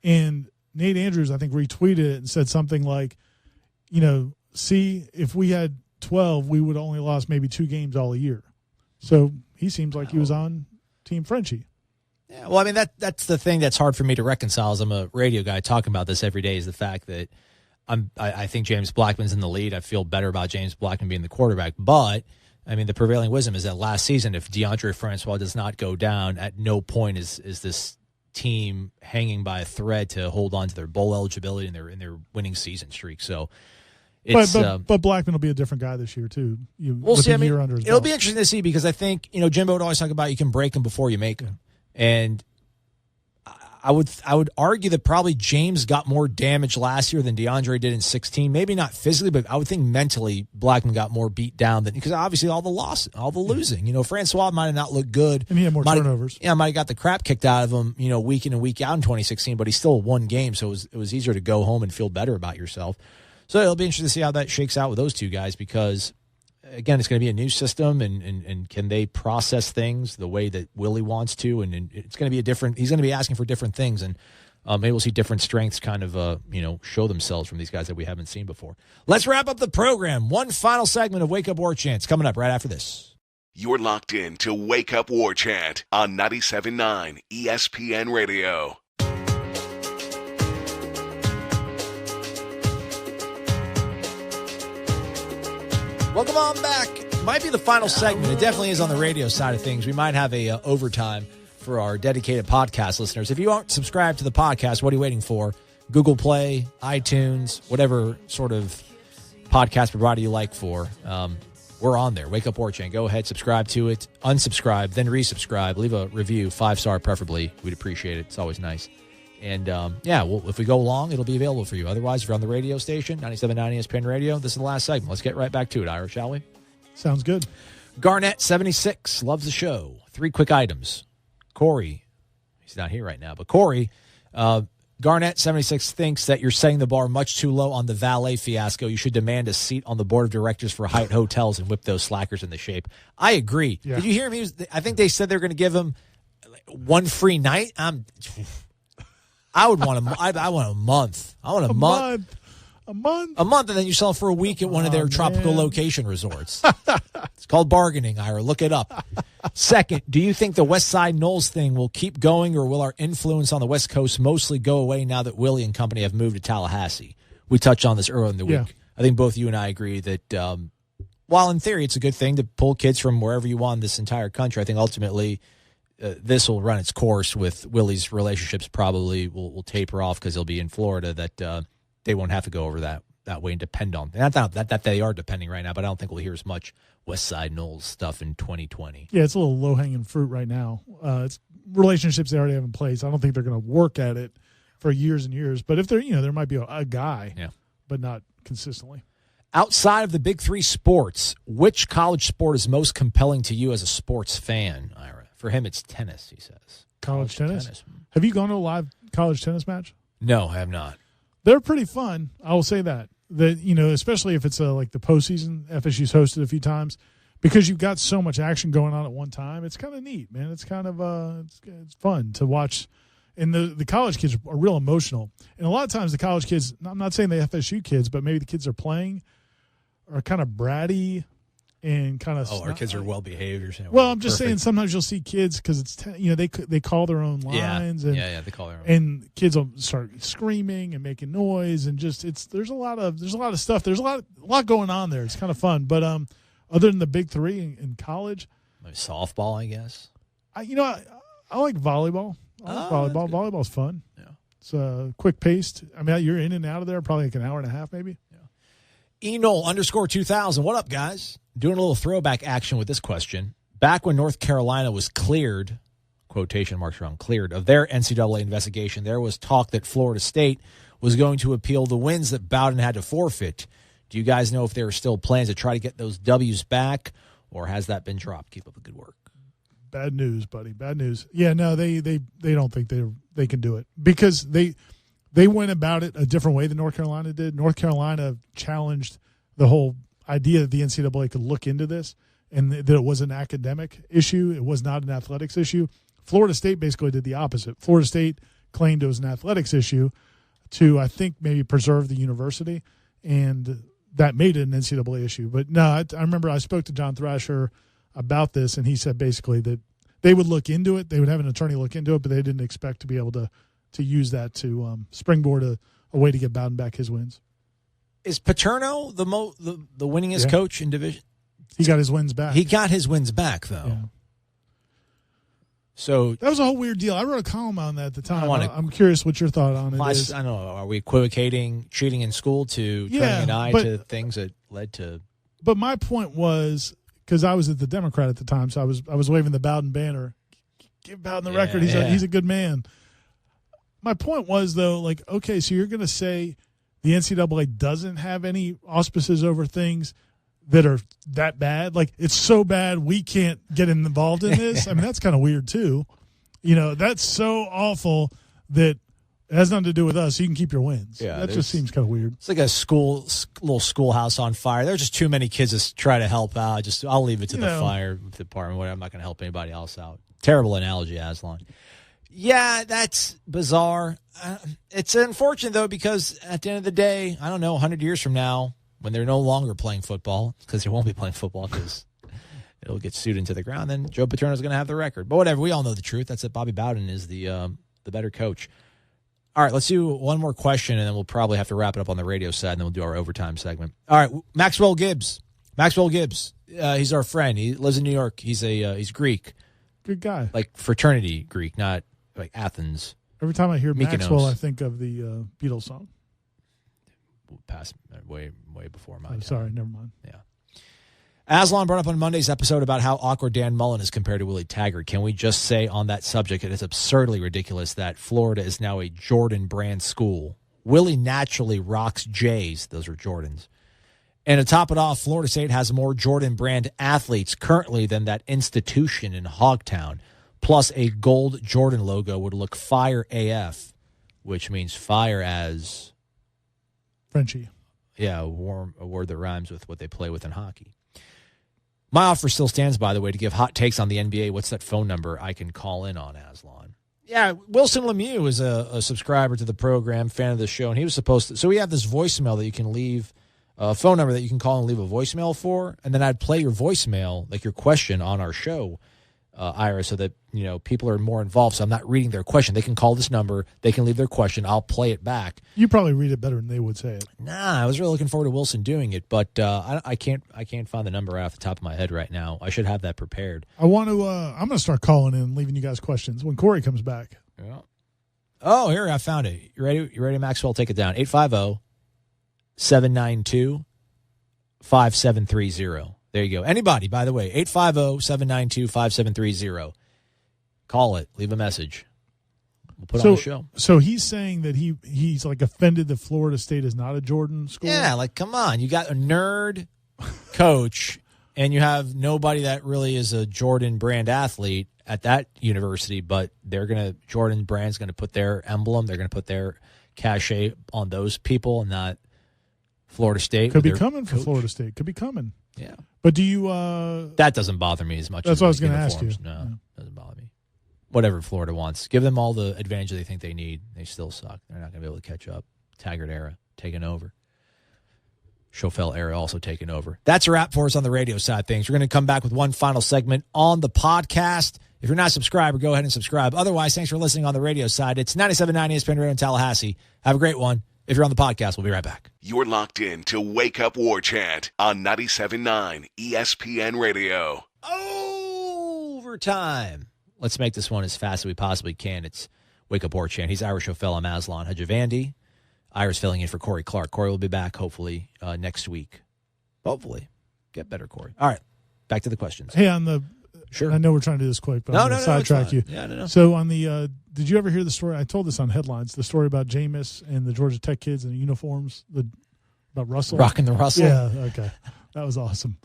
And Nate Andrews, I think, retweeted it and said something like, see, if we had 12, we would have only lost maybe 2 games all year. So he seems like he was on Team Frenchie. Yeah, well, I mean, that's the thing that's hard for me to reconcile as I'm a radio guy talking about this every day is the fact that I think James Blackman's in the lead. I feel better about James Blackman being the quarterback. But, I mean, the prevailing wisdom is that last season, if DeAndre Francois does not go down, at no point is this team hanging by a thread to hold on to their bowl eligibility in their winning season streak. So, but Blackman will be a different guy this year too. We'll see. I mean, it'll belt. Be interesting to see because I think Jimbo would always talk about you can break them before you make them, and I would argue that probably James got more damage last year than DeAndre did in 16. Maybe not physically, but I would think mentally Blackman got more beat down than because obviously all the loss, all the losing. Francois might have not looked good, and he had more turnovers. Yeah, might have got the crap kicked out of him, week in and week out in 2016. But he still won games, so it was easier to go home and feel better about yourself. So it'll be interesting to see how that shakes out with those two guys because, again, it's going to be a new system, and can they process things the way that Willie wants to? And it's going to be he's going to be asking for different things, and maybe we'll see different strengths kind of, show themselves from these guys that we haven't seen before. Let's wrap up the program. One final segment of Wake Up War Chants coming up right after this. You're locked in to Wake Up War Chant on 97.9 ESPN Radio. Welcome on back. Might be the final segment. It definitely is on the radio side of things. We might have a overtime for our dedicated podcast listeners. If you aren't subscribed to the podcast, what are you waiting for? Google Play, iTunes, whatever sort of podcast provider you like for. We're on there. Wake Up War Chant. Go ahead, subscribe to it. Unsubscribe, then resubscribe. Leave a review, 5-star preferably. We'd appreciate it. It's always nice. And, if we go long, it'll be available for you. Otherwise, if you're on the radio station, 97.9 ESPN Radio, this is the last segment. Let's get right back to it, Ira, shall we? Sounds good. Garnett76 loves the show. 3 quick items. Corey, he's not here right now, but Corey, Garnett76 thinks that you're setting the bar much too low on the valet fiasco. You should demand a seat on the board of directors for Hyatt Hotels and whip those slackers into shape. I agree. Yeah. Did you hear him? I think they said they're going to give him one free night. I would want I want a month. I want a month. A month? A month, and then you sell for a week at one of their tropical location resorts. It's called bargaining, Ira. Look it up. Second, do you think the West Side Knowles thing will keep going, or will our influence on the West Coast mostly go away now that Willie and company have moved to Tallahassee? We touched on this earlier in the week. Yeah. I think both you and I agree that while in theory it's a good thing to pull kids from wherever you want in this entire country, I think ultimately this will run its course with Willie's relationships probably will taper off because he'll be in Florida, that they won't have to go over that way and depend on. And not that they are depending right now, but I don't think we'll hear as much West Side Knowles stuff in 2020. Yeah, it's a little low-hanging fruit right now. It's relationships they already have in place. I don't think they're going to work at it for years and years. But if they're, there might be a guy, but not consistently. Outside of the big 3 sports, which college sport is most compelling to you as a sports fan, Ira? For him, it's tennis, he says. College tennis? Have you gone to a live college tennis match? No, I have not. They're pretty fun. I will say that. Especially if it's like the postseason, FSU's hosted a few times, because you've got so much action going on at one time. It's kind of neat, man. It's kind of it's fun to watch. And the college kids are real emotional. And a lot of times the college kids, I'm not saying the FSU kids, but maybe the kids are playing are kind of bratty. and kind of. Oh, our kids are well behaved. You're saying, well, I'm just saying perfect. sometimes you'll see kids because it's they call their own lines and they call their own. and kids will start screaming and making noise and just there's a lot of stuff. There's a lot going on there. It's kind of fun, but other than the big three in college, Maybe softball, I guess. I like volleyball. I like volleyball. Good. Volleyball's fun. Yeah. It's quick paced. I mean, you're in and out of there probably like an hour and a half, maybe. Enol_2000. What up, guys? Doing a little throwback action with this question. Back when North Carolina was cleared, quotation marks around cleared, of their NCAA investigation, there was talk that Florida State was going to appeal the wins that Bowden had to forfeit. Do you guys know if there are still plans to try to get those W's back, or has that been dropped? Keep up the good work. Bad news, buddy. Bad news. Yeah, no, they don't think they can do it because they went about it a different way than North Carolina did. North Carolina challenged the whole idea that the NCAA could look into this and that it was an academic issue. It was not an athletics issue. Florida State basically did the opposite. Florida State claimed it was an athletics issue to, I think, maybe preserve the university, and that made it an NCAA issue. But no, I remember I spoke to John Thrasher about this, and he said basically that they would look into it. They would have an attorney look into it, but they didn't expect to be able to use that to springboard a way to get Bowden back his wins. Is Paterno the winningest coach in division? He got his wins back. He got his wins back, though. Yeah. So that was a whole weird deal. I wrote a column on that at the time. I'm curious what your thought on it is. I don't know. Are we equivocating cheating in school to turning an eye to things that led to? But my point was, because I was at the Democrat at the time, so I was waving the Bowden banner. Give Bowden the record. He's a good man. My point was, though, like, okay, so you're going to say the NCAA doesn't have any auspices over things that are that bad? Like, it's so bad we can't get involved in this? I mean, that's kind of weird, too. That's so awful that it has nothing to do with us. You can keep your wins. Yeah, that just seems kind of weird. It's like a little schoolhouse on fire. There's just too many kids to try to help out. I'll leave it to the fire department. Whatever. I'm not going to help anybody else out. Terrible analogy, Aslan. Yeah, that's bizarre. It's unfortunate, though, because at the end of the day, I don't know, 100 years from now, when they're no longer playing football, because they won't be playing football because it'll get sued into the ground, then Joe Paterno's going to have the record. But whatever, we all know the truth. That's that Bobby Bowden is the better coach. All right, let's do one more question, and then we'll probably have to wrap it up on the radio side, and then we'll do our overtime segment. All right, Maxwell Gibbs. He's our friend. He lives in New York. He's Greek. Good guy. Like fraternity Greek, not like Athens. Every time I hear Mykonos. Maxwell, I think of the Beatles song. Past way before my time. Sorry, never mind. Yeah. Aslan brought up on Monday's episode about how awkward Dan Mullen is compared to Willie Taggart. Can we just say on that subject, it is absurdly ridiculous that Florida is now a Jordan brand school. Willie naturally rocks J's. Those are Jordans. And to top it off, Florida State has more Jordan brand athletes currently than that institution in Hogtown. Plus, a gold Jordan logo would look fire AF, which means fire as Frenchie. Yeah, a word that rhymes with what they play with in hockey. My offer still stands, by the way, to give hot takes on the NBA. What's that phone number I can call in on, Aslan? Yeah, Wilson Lemieux is a subscriber to the program, fan of the show, and he was supposed to. So we have this voicemail that you can leave, a phone number that you can call and leave a voicemail for, and then I'd play your voicemail, like your question, on our show, Ira, so that people are more involved. So I'm not reading their question. They can call this number. They can leave their question. I'll play it back. You probably read it better than they would say it. Nah, I was really looking forward to Wilson doing it, but I can't find the number off the top of my head right now. I should have that prepared. I'm going to start calling in and leaving you guys questions when Corey comes back. Yeah. Oh, here, I found it. You ready? You ready, Maxwell? Take it down. 850-792-5730. There you go. Anybody, by the way, 850-792-5730. Call it. Leave a message. We'll put it on the show. So he's saying that he's like offended that Florida State is not a Jordan school? Yeah, like, come on. You got a nerd coach, and you have nobody that really is a Jordan brand athlete at that university, but Jordan brand's going to put their emblem, they're going to put their cachet on those people and not Florida State. Could be coming for Florida State. Could be coming. Yeah. But do you that doesn't bother me as much. That's as what I was going to ask you. No, doesn't bother me. Whatever Florida wants. Give them all the advantage they think they need. They still suck. They're not going to be able to catch up. Taggart era taking over. Schofield era also taken over. That's a wrap for us on the radio side of things. We're going to come back with one final segment on the podcast. If you're not a subscriber, go ahead and subscribe. Otherwise, thanks for listening on the radio side. It's 97.9 ESPN Radio in Tallahassee. Have a great one. If you're on the podcast, we'll be right back. You're locked in to Wake Up War Chant on 97.9 ESPN Radio. Overtime. Let's make this one as fast as we possibly can. It's Wake Up War Chant. He's Irish O'Fell. I'm Aslan Hajavandi. Ira's filling in for Corey Clark. Corey will be back, hopefully, next week. Hopefully. Get better, Corey. All right. Back to the questions. Hey, on the Sure. I know we're trying to do this quick, but I'm going to sidetrack you. Yeah, no. So on the did you ever hear the story? I told this on Headlines, the story about Jameis and the Georgia Tech kids in the uniforms, about Russell. Rocking the Russell? Yeah, okay. That was awesome.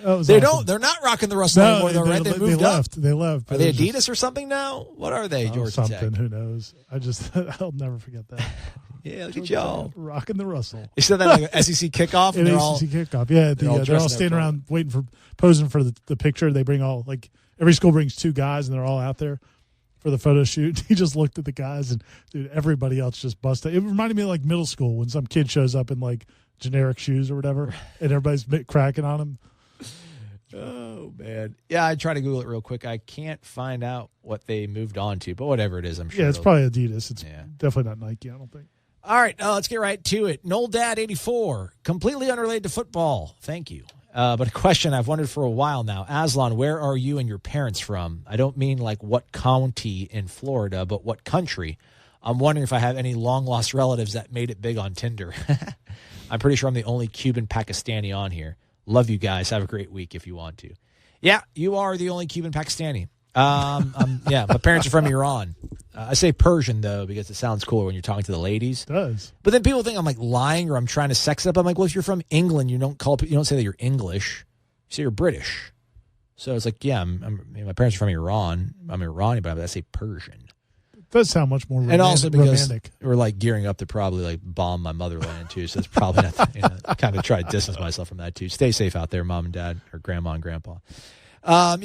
They're not rocking the Russell anymore, though, right? They left. They left. Are they Adidas or something now? What are they, Georgia something, Tech? Who knows? I'll never forget that. Yeah, look at y'all. Rocking the Russell. You said that like an SEC kickoff? And SEC kickoff, yeah. They're all standing around posing for the picture. They bring every school brings two guys, and they're all out there for the photo shoot. He just looked at the guys, and dude, everybody else just busted. It reminded me of like middle school when some kid shows up in like generic shoes or whatever, and everybody's cracking on him. Oh, man. Yeah, I tried to Google it real quick. I can't find out what they moved on to, but whatever it is, I'm sure. Yeah, it's probably Adidas. It's definitely not Nike, I don't think. All right, let's get right to it. Noel Dad 84, completely unrelated to football. Thank you. But a question I've wondered for a while now. Aslan, where are you and your parents from? I don't mean like what county in Florida, but what country. I'm wondering if I have any long-lost relatives that made it big on Tinder. I'm pretty sure I'm the only Cuban Pakistani on here. Love you guys. Have a great week if you want to. Yeah, you are the only Cuban Pakistani. Yeah, my parents are from Iran. I say Persian, though, because it sounds cooler when you're talking to the ladies. It does. But then people think I'm like lying or I'm trying to sex it up. I'm like, well, if you're from England, you don't say that you're English. You say you're British. So it's like, yeah, my parents are from Iran. I'm Iranian, but I say Persian. It does sound much more romantic. And also because we're like gearing up to probably like bomb my motherland too. So it's probably not, I kind of try to distance myself from that too. Stay safe out there, mom and dad, or grandma and grandpa. I'm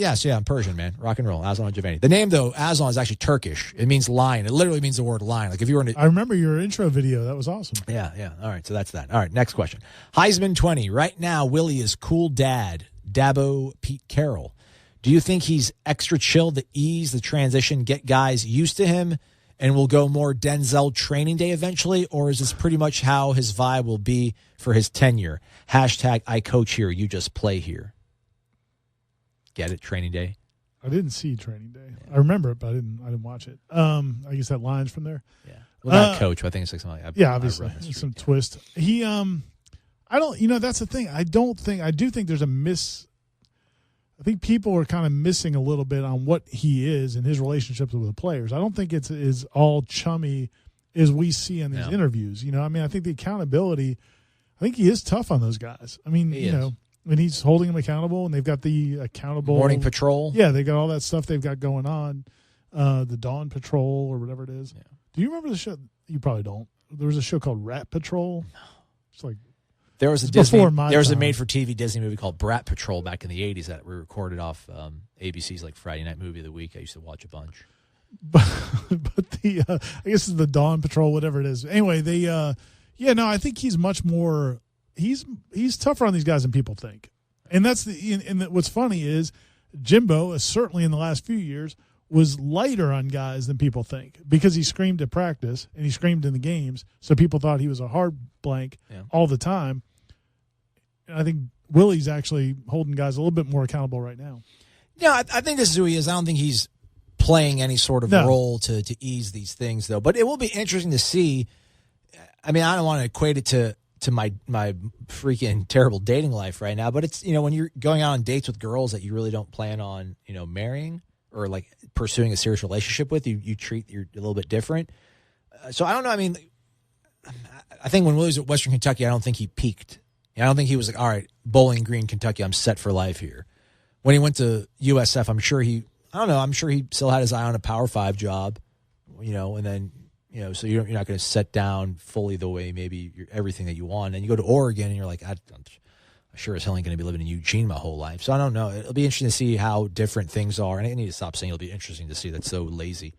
Persian, man. Rock and roll. Aslan Giovanni. The name, though, Aslan is actually Turkish. It means lion. It literally means the word lion. Like if you were I remember your intro video. That was awesome. Yeah. All right, so that's that. All right, next question. Heisman 20. Right now, Willie is cool dad, Dabo Pete Carroll. Do you think he's extra chill to ease the transition, get guys used to him, and will go more Denzel training day eventually? Or is this pretty much how his vibe will be for his tenure? Hashtag I coach here, you just play here. Get it? Training day? I didn't see Training Day. I remember it, but I didn't watch it. I guess that line's from there. Yeah. Well, not coach, but I think it's like something like obviously. Some twist. He I don't that's the thing. I do think there's I think people are kind of missing a little bit on what he is and his relationships with the players. I don't think it's as all chummy as we see in these interviews. I think the accountability, I think he is tough on those guys. I mean, and he's holding them accountable, and they've got the accountable morning patrol. Yeah, they got all that stuff they've got going on, the Dawn Patrol or whatever it is. Yeah. Do you remember the show? You probably don't. There was a show called Rat Patrol. It's like there was a made-for-TV Disney movie called Brat Patrol back in the 80s that we recorded off ABC's like Friday Night Movie of the Week. I used to watch a bunch. But the I guess it's the Dawn Patrol, whatever it is. Anyway, I think he's much more. He's tougher on these guys than people think, and that's what's funny is Jimbo, certainly in the last few years, was lighter on guys than people think because he screamed at practice and he screamed in the games, so people thought he was a hard blank all the time. And I think Willie's actually holding guys a little bit more accountable right now. Yeah, I think this is who he is. I don't think he's playing any sort of role to ease these things, though. But it will be interesting to see. I mean, I don't want to equate it to my freaking terrible dating life right now, but it's, when you're going out on dates with girls that you really don't plan on, marrying or like pursuing a serious relationship with, you treat you're a little bit different. So I don't know. I mean, I think when Willie was at Western Kentucky, I don't think he peaked. I don't think he was like, all right, Bowling Green, Kentucky, I'm set for life here. When he went to USF, I'm sure he still had his eye on a Power 5 job, and then, so you're not going to set down fully the way maybe everything that you want. And you go to Oregon and you're like, I'm sure as hell ain't going to be living in Eugene my whole life. So I don't know. It'll be interesting to see how different things are. And I need to stop saying it'll be interesting to see. That's so lazy.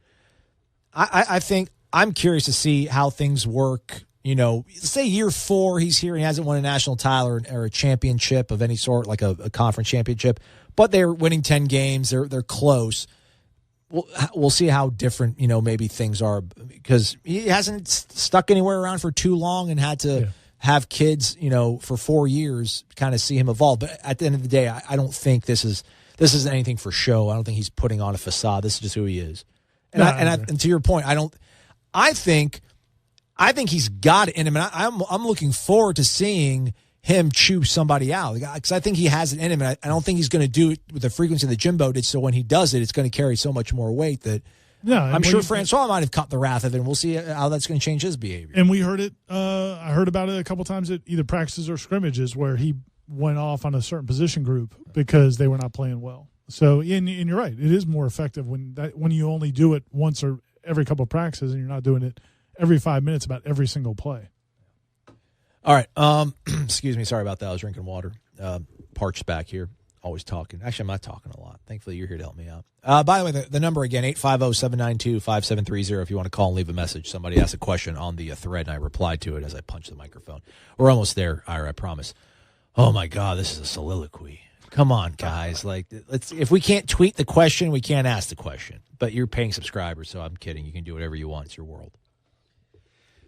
I think I'm curious to see how things work say year 4, he's here and he hasn't won a national title or a championship of any sort, like a conference championship, but they're winning 10 games. They're close. We'll see how different, maybe things are, because he hasn't stuck anywhere around for too long and had to have kids, for 4 years, kind of see him evolve. But at the end of the day, I don't think this is anything for show. I don't think he's putting on a facade. This is just who he is. And to your point, I think he's got it in him, and I'm looking forward to seeing him chew somebody out, because I think he has it in him, and I don't think he's going to do it with the frequency that Jimbo did. So when he does it, it's going to carry so much more weight that I'm sure Francois might have caught the wrath of it, and we'll see how that's going to change his behavior. And we heard it. I heard about it a couple times at either practices or scrimmages where he went off on a certain position group because they were not playing well. So, and you're right, it is more effective when you only do it once or every couple of practices, and you're not doing it every 5 minutes about every single play. All right. Excuse me. Sorry about that. I was drinking water. Parched back here. Always talking. Actually, I'm not talking a lot. Thankfully, you're here to help me out. By the way, the number again, 850-792-5730. If you want to call and leave a message. Somebody asked a question on the thread, and I replied to it as I punched the microphone. We're almost there, Ira, I promise. Oh, my God. This is a soliloquy. Come on, guys. If we can't tweet the question, we can't ask the question. But you're paying subscribers, so I'm kidding. You can do whatever you want. It's your world.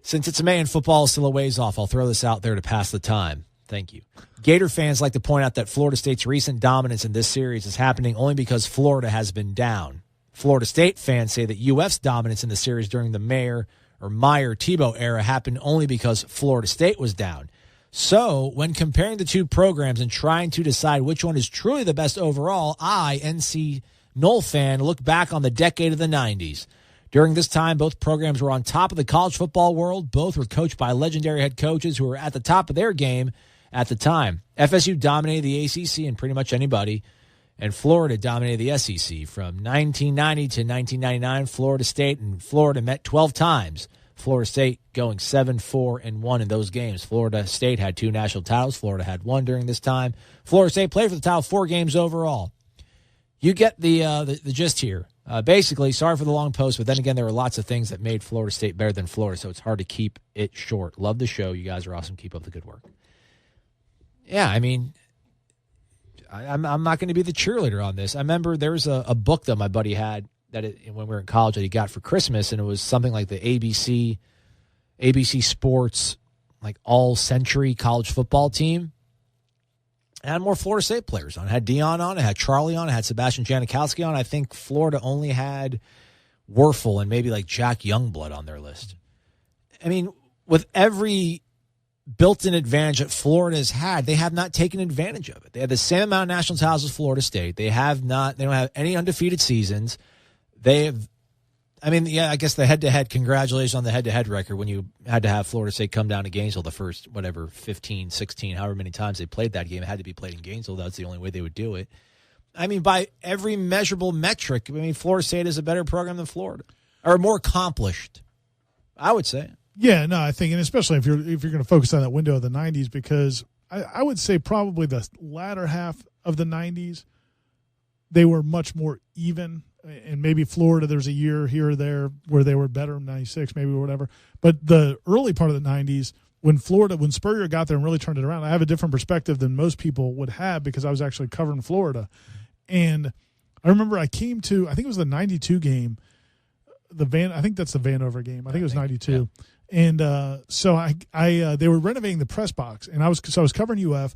Since it's May and football is still a ways off, I'll throw this out there to pass the time. Thank you. Gator fans like to point out that Florida State's recent dominance in this series is happening only because Florida has been down. Florida State fans say that UF's dominance in the series during the Meyer-Tebow era happened only because Florida State was down. So, when comparing the two programs and trying to decide which one is truly the best overall, I, NC Knoll fan, look back on the decade of the 90s. During this time, both programs were on top of the college football world. Both were coached by legendary head coaches who were at the top of their game at the time. FSU dominated the ACC and pretty much anybody, and Florida dominated the SEC. From 1990 to 1999, Florida State and Florida met 12 times. Florida State going 7-4-1 in those games. Florida State had 2 national titles. Florida had 1 during this time. Florida State played for the title 4 games overall. You get the gist here. Basically, sorry for the long post, but then again, there were lots of things that made Florida State better than Florida, so it's hard to keep it short. Love the show. You guys are awesome. Keep up the good work. Yeah, I mean, I'm not going to be the cheerleader on this. I remember there was a book that my buddy had when we were in college that he got for Christmas, and it was something like the ABC Sports, like all-century college football team. It had more Florida State players on. It had Dion on. It had Charlie on. It had Sebastian Janikowski on. I think Florida only had Werfel and maybe like Jack Youngblood on their list. I mean, with every built-in advantage that Florida has had, they have not taken advantage of it. They have the same amount of national titles as Florida State. They don't have any undefeated seasons. They have, I guess the head-to-head, congratulations on the head-to-head record when you had to have Florida State come down to Gainesville the first, 15, 16, however many times they played that game. It had to be played in Gainesville. That's the only way they would do it. I mean, by every measurable metric, Florida State is a better program than Florida, or more accomplished, I would say. Yeah, no, I think, and especially if you're going to focus on that window of the 90s, because I would say probably the latter half of the 90s, they were much more even. And maybe Florida, there's a year here or there where they were better in 96, maybe or whatever. But the early part of the 90s, when Spurrier got there and really turned it around, I have a different perspective than most people would have because I was actually covering Florida. And I remember I came to, I think it was the 92 game, I think that's the Vanover game. I think it was 92. Yeah. And so they were renovating the press box, and I was covering UF,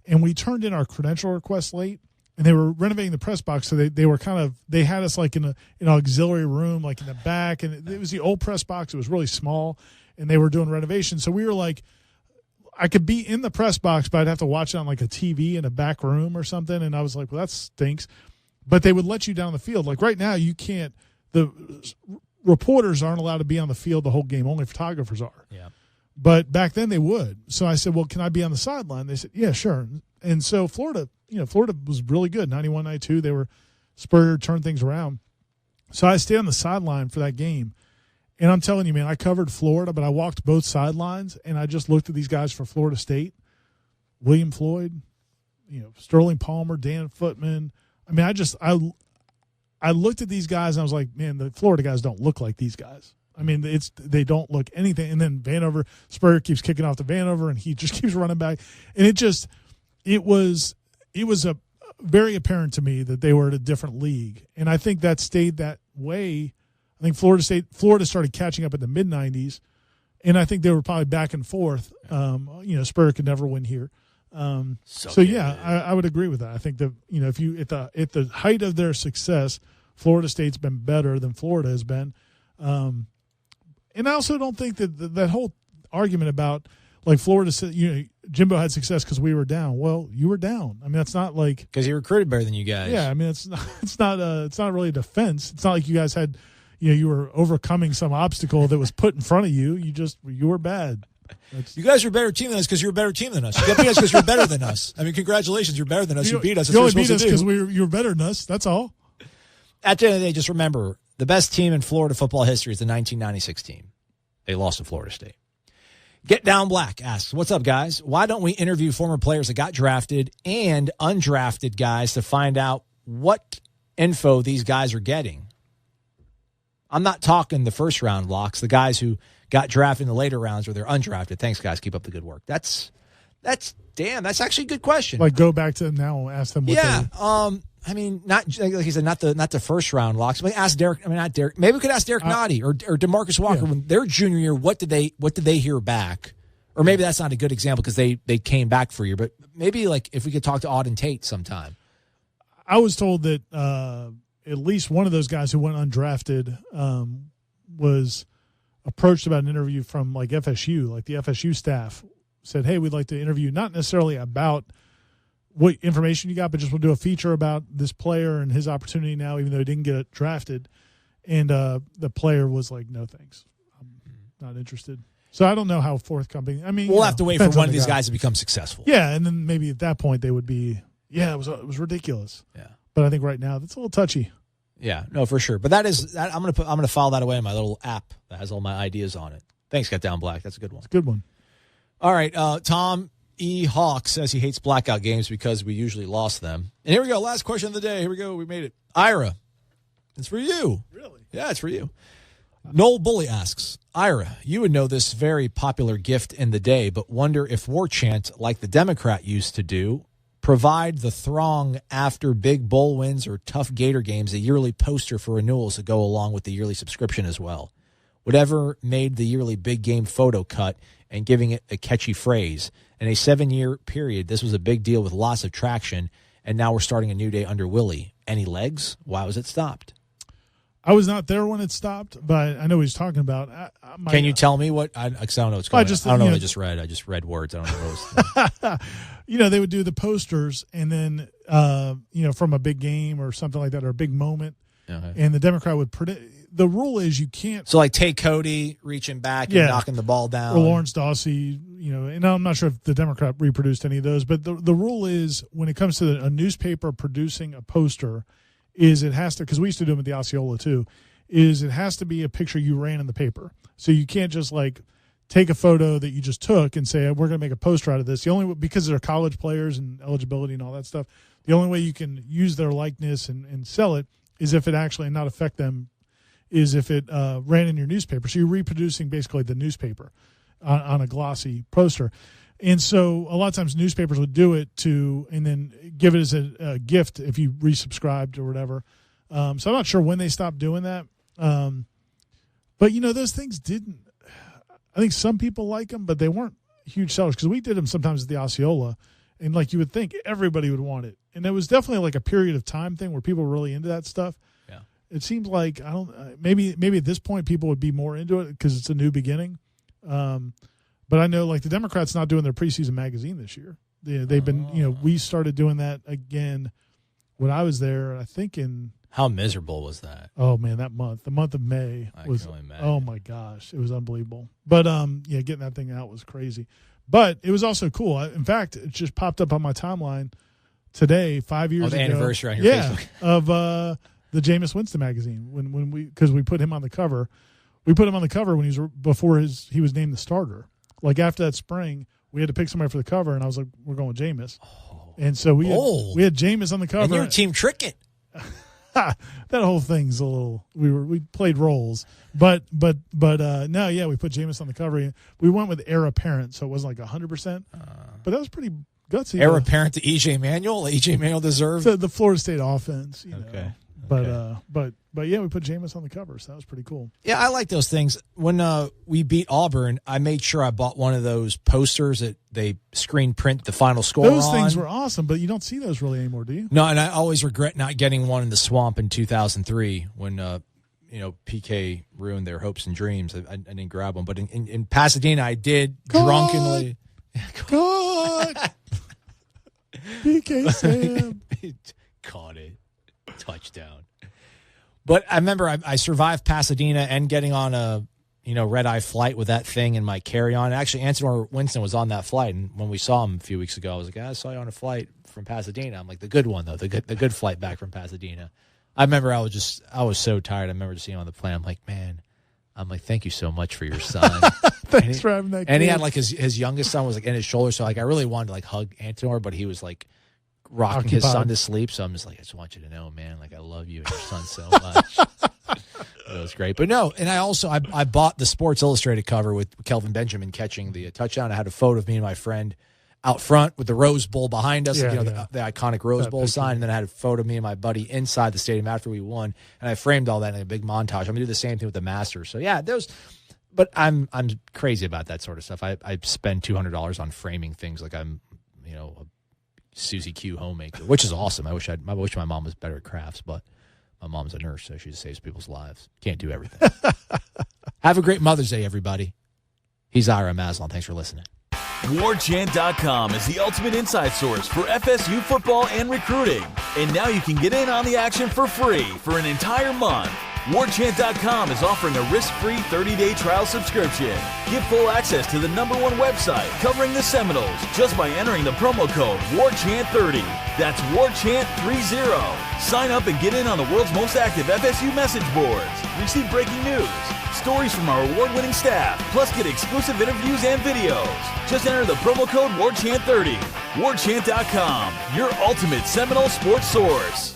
and we turned in our credential request late. And they were renovating the press box, so they had us like in an auxiliary room, like in the back, and it was the old press box. It was really small, and they were doing renovations. So we were like, I could be in the press box, but I'd have to watch it on like a TV in a back room or something. And I was like, well, that stinks. But they would let you down the field. Like right now, you can't. The reporters aren't allowed to be on the field the whole game. Only photographers are. Yeah. But back then they would. So I said, well, can I be on the sideline? They said, yeah, sure. And so Florida was really good. 91, 92, Spurrier turned things around. So I stayed on the sideline for that game. And I'm telling you, man, I covered Florida, but I walked both sidelines, and I just looked at these guys for Florida State. William Floyd, Sterling Palmer, Dan Footman. I mean, I looked at these guys, and I was like, man, the Florida guys don't look like these guys. I mean, they don't look anything. And then Vanover, Spurrier keeps kicking off to Vanover, and he just keeps running back. And it was very apparent to me that they were at a different league. And I think that stayed that way. I think Florida started catching up in the mid-'90s, and I think they were probably back and forth. Spurrier could never win here. I would agree with that. I think that, if you at the height of their success, Florida State's been better than Florida has been. And I also don't think that whole argument about like Florida said, Jimbo had success because we were down. Well, you were down. I mean, that's not like because he recruited better than you guys. Yeah, I mean, it's not really a defense. It's not like you guys had, you were overcoming some obstacle that was put in front of you. You were bad. You guys are a better team than us because you're a better team than us. You beat us because you're better than us. I mean, congratulations, you're better than us. You beat us. You only beat us because you're better than us. That's all. At the end of the day, just remember, the best team in Florida football history is the 1996 team. They lost to Florida State. Get Down Black asks, what's up, guys? Why don't we interview former players that got drafted and undrafted guys to find out what info these guys are getting? I'm not talking the first round locks, the guys who got drafted in the later rounds or they're undrafted. Thanks, guys. Keep up the good work. That's actually a good question. Like, go back to now and ask them what I mean, not like he said, not the first round locks. But ask Derek. I mean, not Derek. Maybe we could ask Derek Nottie or DeMarcus Walker when their junior year. What did they hear back? Or maybe that's not a good example because they came back for a year. But maybe like if we could talk to Auden Tate sometime. I was told that at least one of those guys who went undrafted was approached about an interview from like FSU, like the FSU staff said, "Hey, we'd like to interview not necessarily about what information you got, but just we'll do a feature about this player and his opportunity now, even though he didn't get drafted." And the player was like, "No, thanks. I'm not interested." So I don't know how forthcoming. I mean, we'll have to wait for one of these guys to become successful. Yeah, and then maybe at that point they would be, it was ridiculous. Yeah. But I think right now that's a little touchy. Yeah, no, for sure. But I'm gonna file that away in my little app that has all my ideas on it. Thanks, Get Down Black. That's a good one. It's a good one. All right, Tom E. Hawk says he hates blackout games because we usually lost them. And here we go. Last question of the day. Here we go. We made it. Ira, it's for you. Really? Yeah, it's for you. Noel Bully asks, Ira, you would know this very popular gift in the day, but wonder if War Chant, like the Democrat used to do, provide the throng after big bowl wins or tough Gator games a yearly poster for renewals to go along with the yearly subscription as well. Whatever made the yearly big game photo cut and giving it a catchy phrase. In a 7-year period, this was a big deal with lots of traction, and now we're starting a new day under Willie. Any legs? Why was it stopped? I was not there when it stopped, but I know what he's talking about. Can you tell me what? I don't know what's going on. I don't know what I just read. I just read words. I don't know what it was. They would do the posters, and then, from a big game or something like that, or a big moment, and the Democrat would predict. The rule is you can't. So, like, take Cody reaching back and knocking the ball down. Or Lawrence Dawsey, and I'm not sure if the Democrat reproduced any of those, but the rule is when it comes to a newspaper producing a poster, is it has to, because we used to do them at the Osceola too, is it has to be a picture you ran in the paper. So you can't just like take a photo that you just took and say, we're going to make a poster out of this. The only way, because they're college players and eligibility and all that stuff, the only way you can use their likeness and sell it is if it actually, and not affect them, is if it ran in your newspaper. So you're reproducing basically the newspaper on a glossy poster. And so a lot of times newspapers would do it and then give it as a gift if you resubscribed or whatever. So I'm not sure when they stopped doing that. But, those things didn't – I think some people like them, but they weren't huge sellers because we did them sometimes at the Osceola. And, like, you would think everybody would want it. And it was definitely like a period of time thing where people were really into that stuff. Yeah. It seems like maybe at this point people would be more into it because it's a new beginning. But I know, like, the Democrats not doing their preseason magazine this year. They've been, we started doing that again when I was there, I think in – How miserable was that? Oh, man, the month of May was – can only imagine. Oh, my gosh, it was unbelievable. But, getting that thing out was crazy. But it was also cool. In fact, it just popped up on my timeline today, 5 years ago. The anniversary on your Facebook. Of the Jameis Winston magazine because we put him on the cover. We put him on the cover when he was named the starter. Like after that spring, we had to pick somebody for the cover, and I was like, "We're going with Jameis." And so we had Jameis on the cover. And your team trick it. that whole thing's a little. We played roles, but no, yeah, we put Jameis on the cover. We went with heir apparent, so it wasn't like 100%, but that was pretty gutsy. Heir apparent to EJ Manuel. EJ Manuel deserved the Florida State offense. Okay. But yeah, we put Jameis on the cover, so that was pretty cool. Yeah, I like those things. When we beat Auburn, I made sure I bought one of those posters that they screen print the final score Those on. things were awesome, but you don't see those really anymore, do you? No, and I always regret not getting one in the swamp in 2003 when PK ruined their hopes and dreams. I didn't grab one, but in Pasadena, I did drunkenly. God, PK Sam caught it, touchdown. But I remember I survived Pasadena and getting on a red-eye flight with that thing in my carry-on. Actually, Antonor Winston was on that flight, and when we saw him a few weeks ago, I was like, I saw you on a flight from Pasadena. I'm like, the good one, though, the good flight back from Pasadena. I remember I was so tired. I remember just seeing him on the plane. I'm like, man, thank you so much for your son. Thanks for having that kid. And he had like his youngest son was like in his shoulder, so like I really wanted to like hug Antonor, but he was like rocking his son to sleep. So I'm just like, I just want you to know, man, like I love you and your son so much. It was great. But no, and I bought the Sports Illustrated cover with Kelvin Benjamin catching the touchdown. I had a photo of me and my friend out front with the Rose Bowl behind us, the iconic Rose Bowl sign. And then I had a photo of me and my buddy inside the stadium after we won. And I framed all that in a big montage. I'm going to do the same thing with the Masters. So yeah, but I'm crazy about that sort of stuff. I spend $200 on framing things like I'm, a Susie Q homemaker, which is awesome. I wish my mom was better at crafts, but my mom's a nurse, so she just saves people's lives. Can't do everything. Have a great Mother's Day, everybody. He's Ira Aslan. Thanks for listening. WarChant.com is the ultimate inside source for FSU football and recruiting. And now you can get in on the action for free for an entire month. WarChant.com is offering a risk-free 30-day trial subscription. Get full access to the #1 website covering the Seminoles just by entering the promo code WarChant30. That's WarChant30. Sign up and get in on the world's most active FSU message boards. Receive breaking news, stories from our award-winning staff, plus get exclusive interviews and videos. Just enter the promo code WarChant30. WarChant.com, your ultimate Seminole sports source.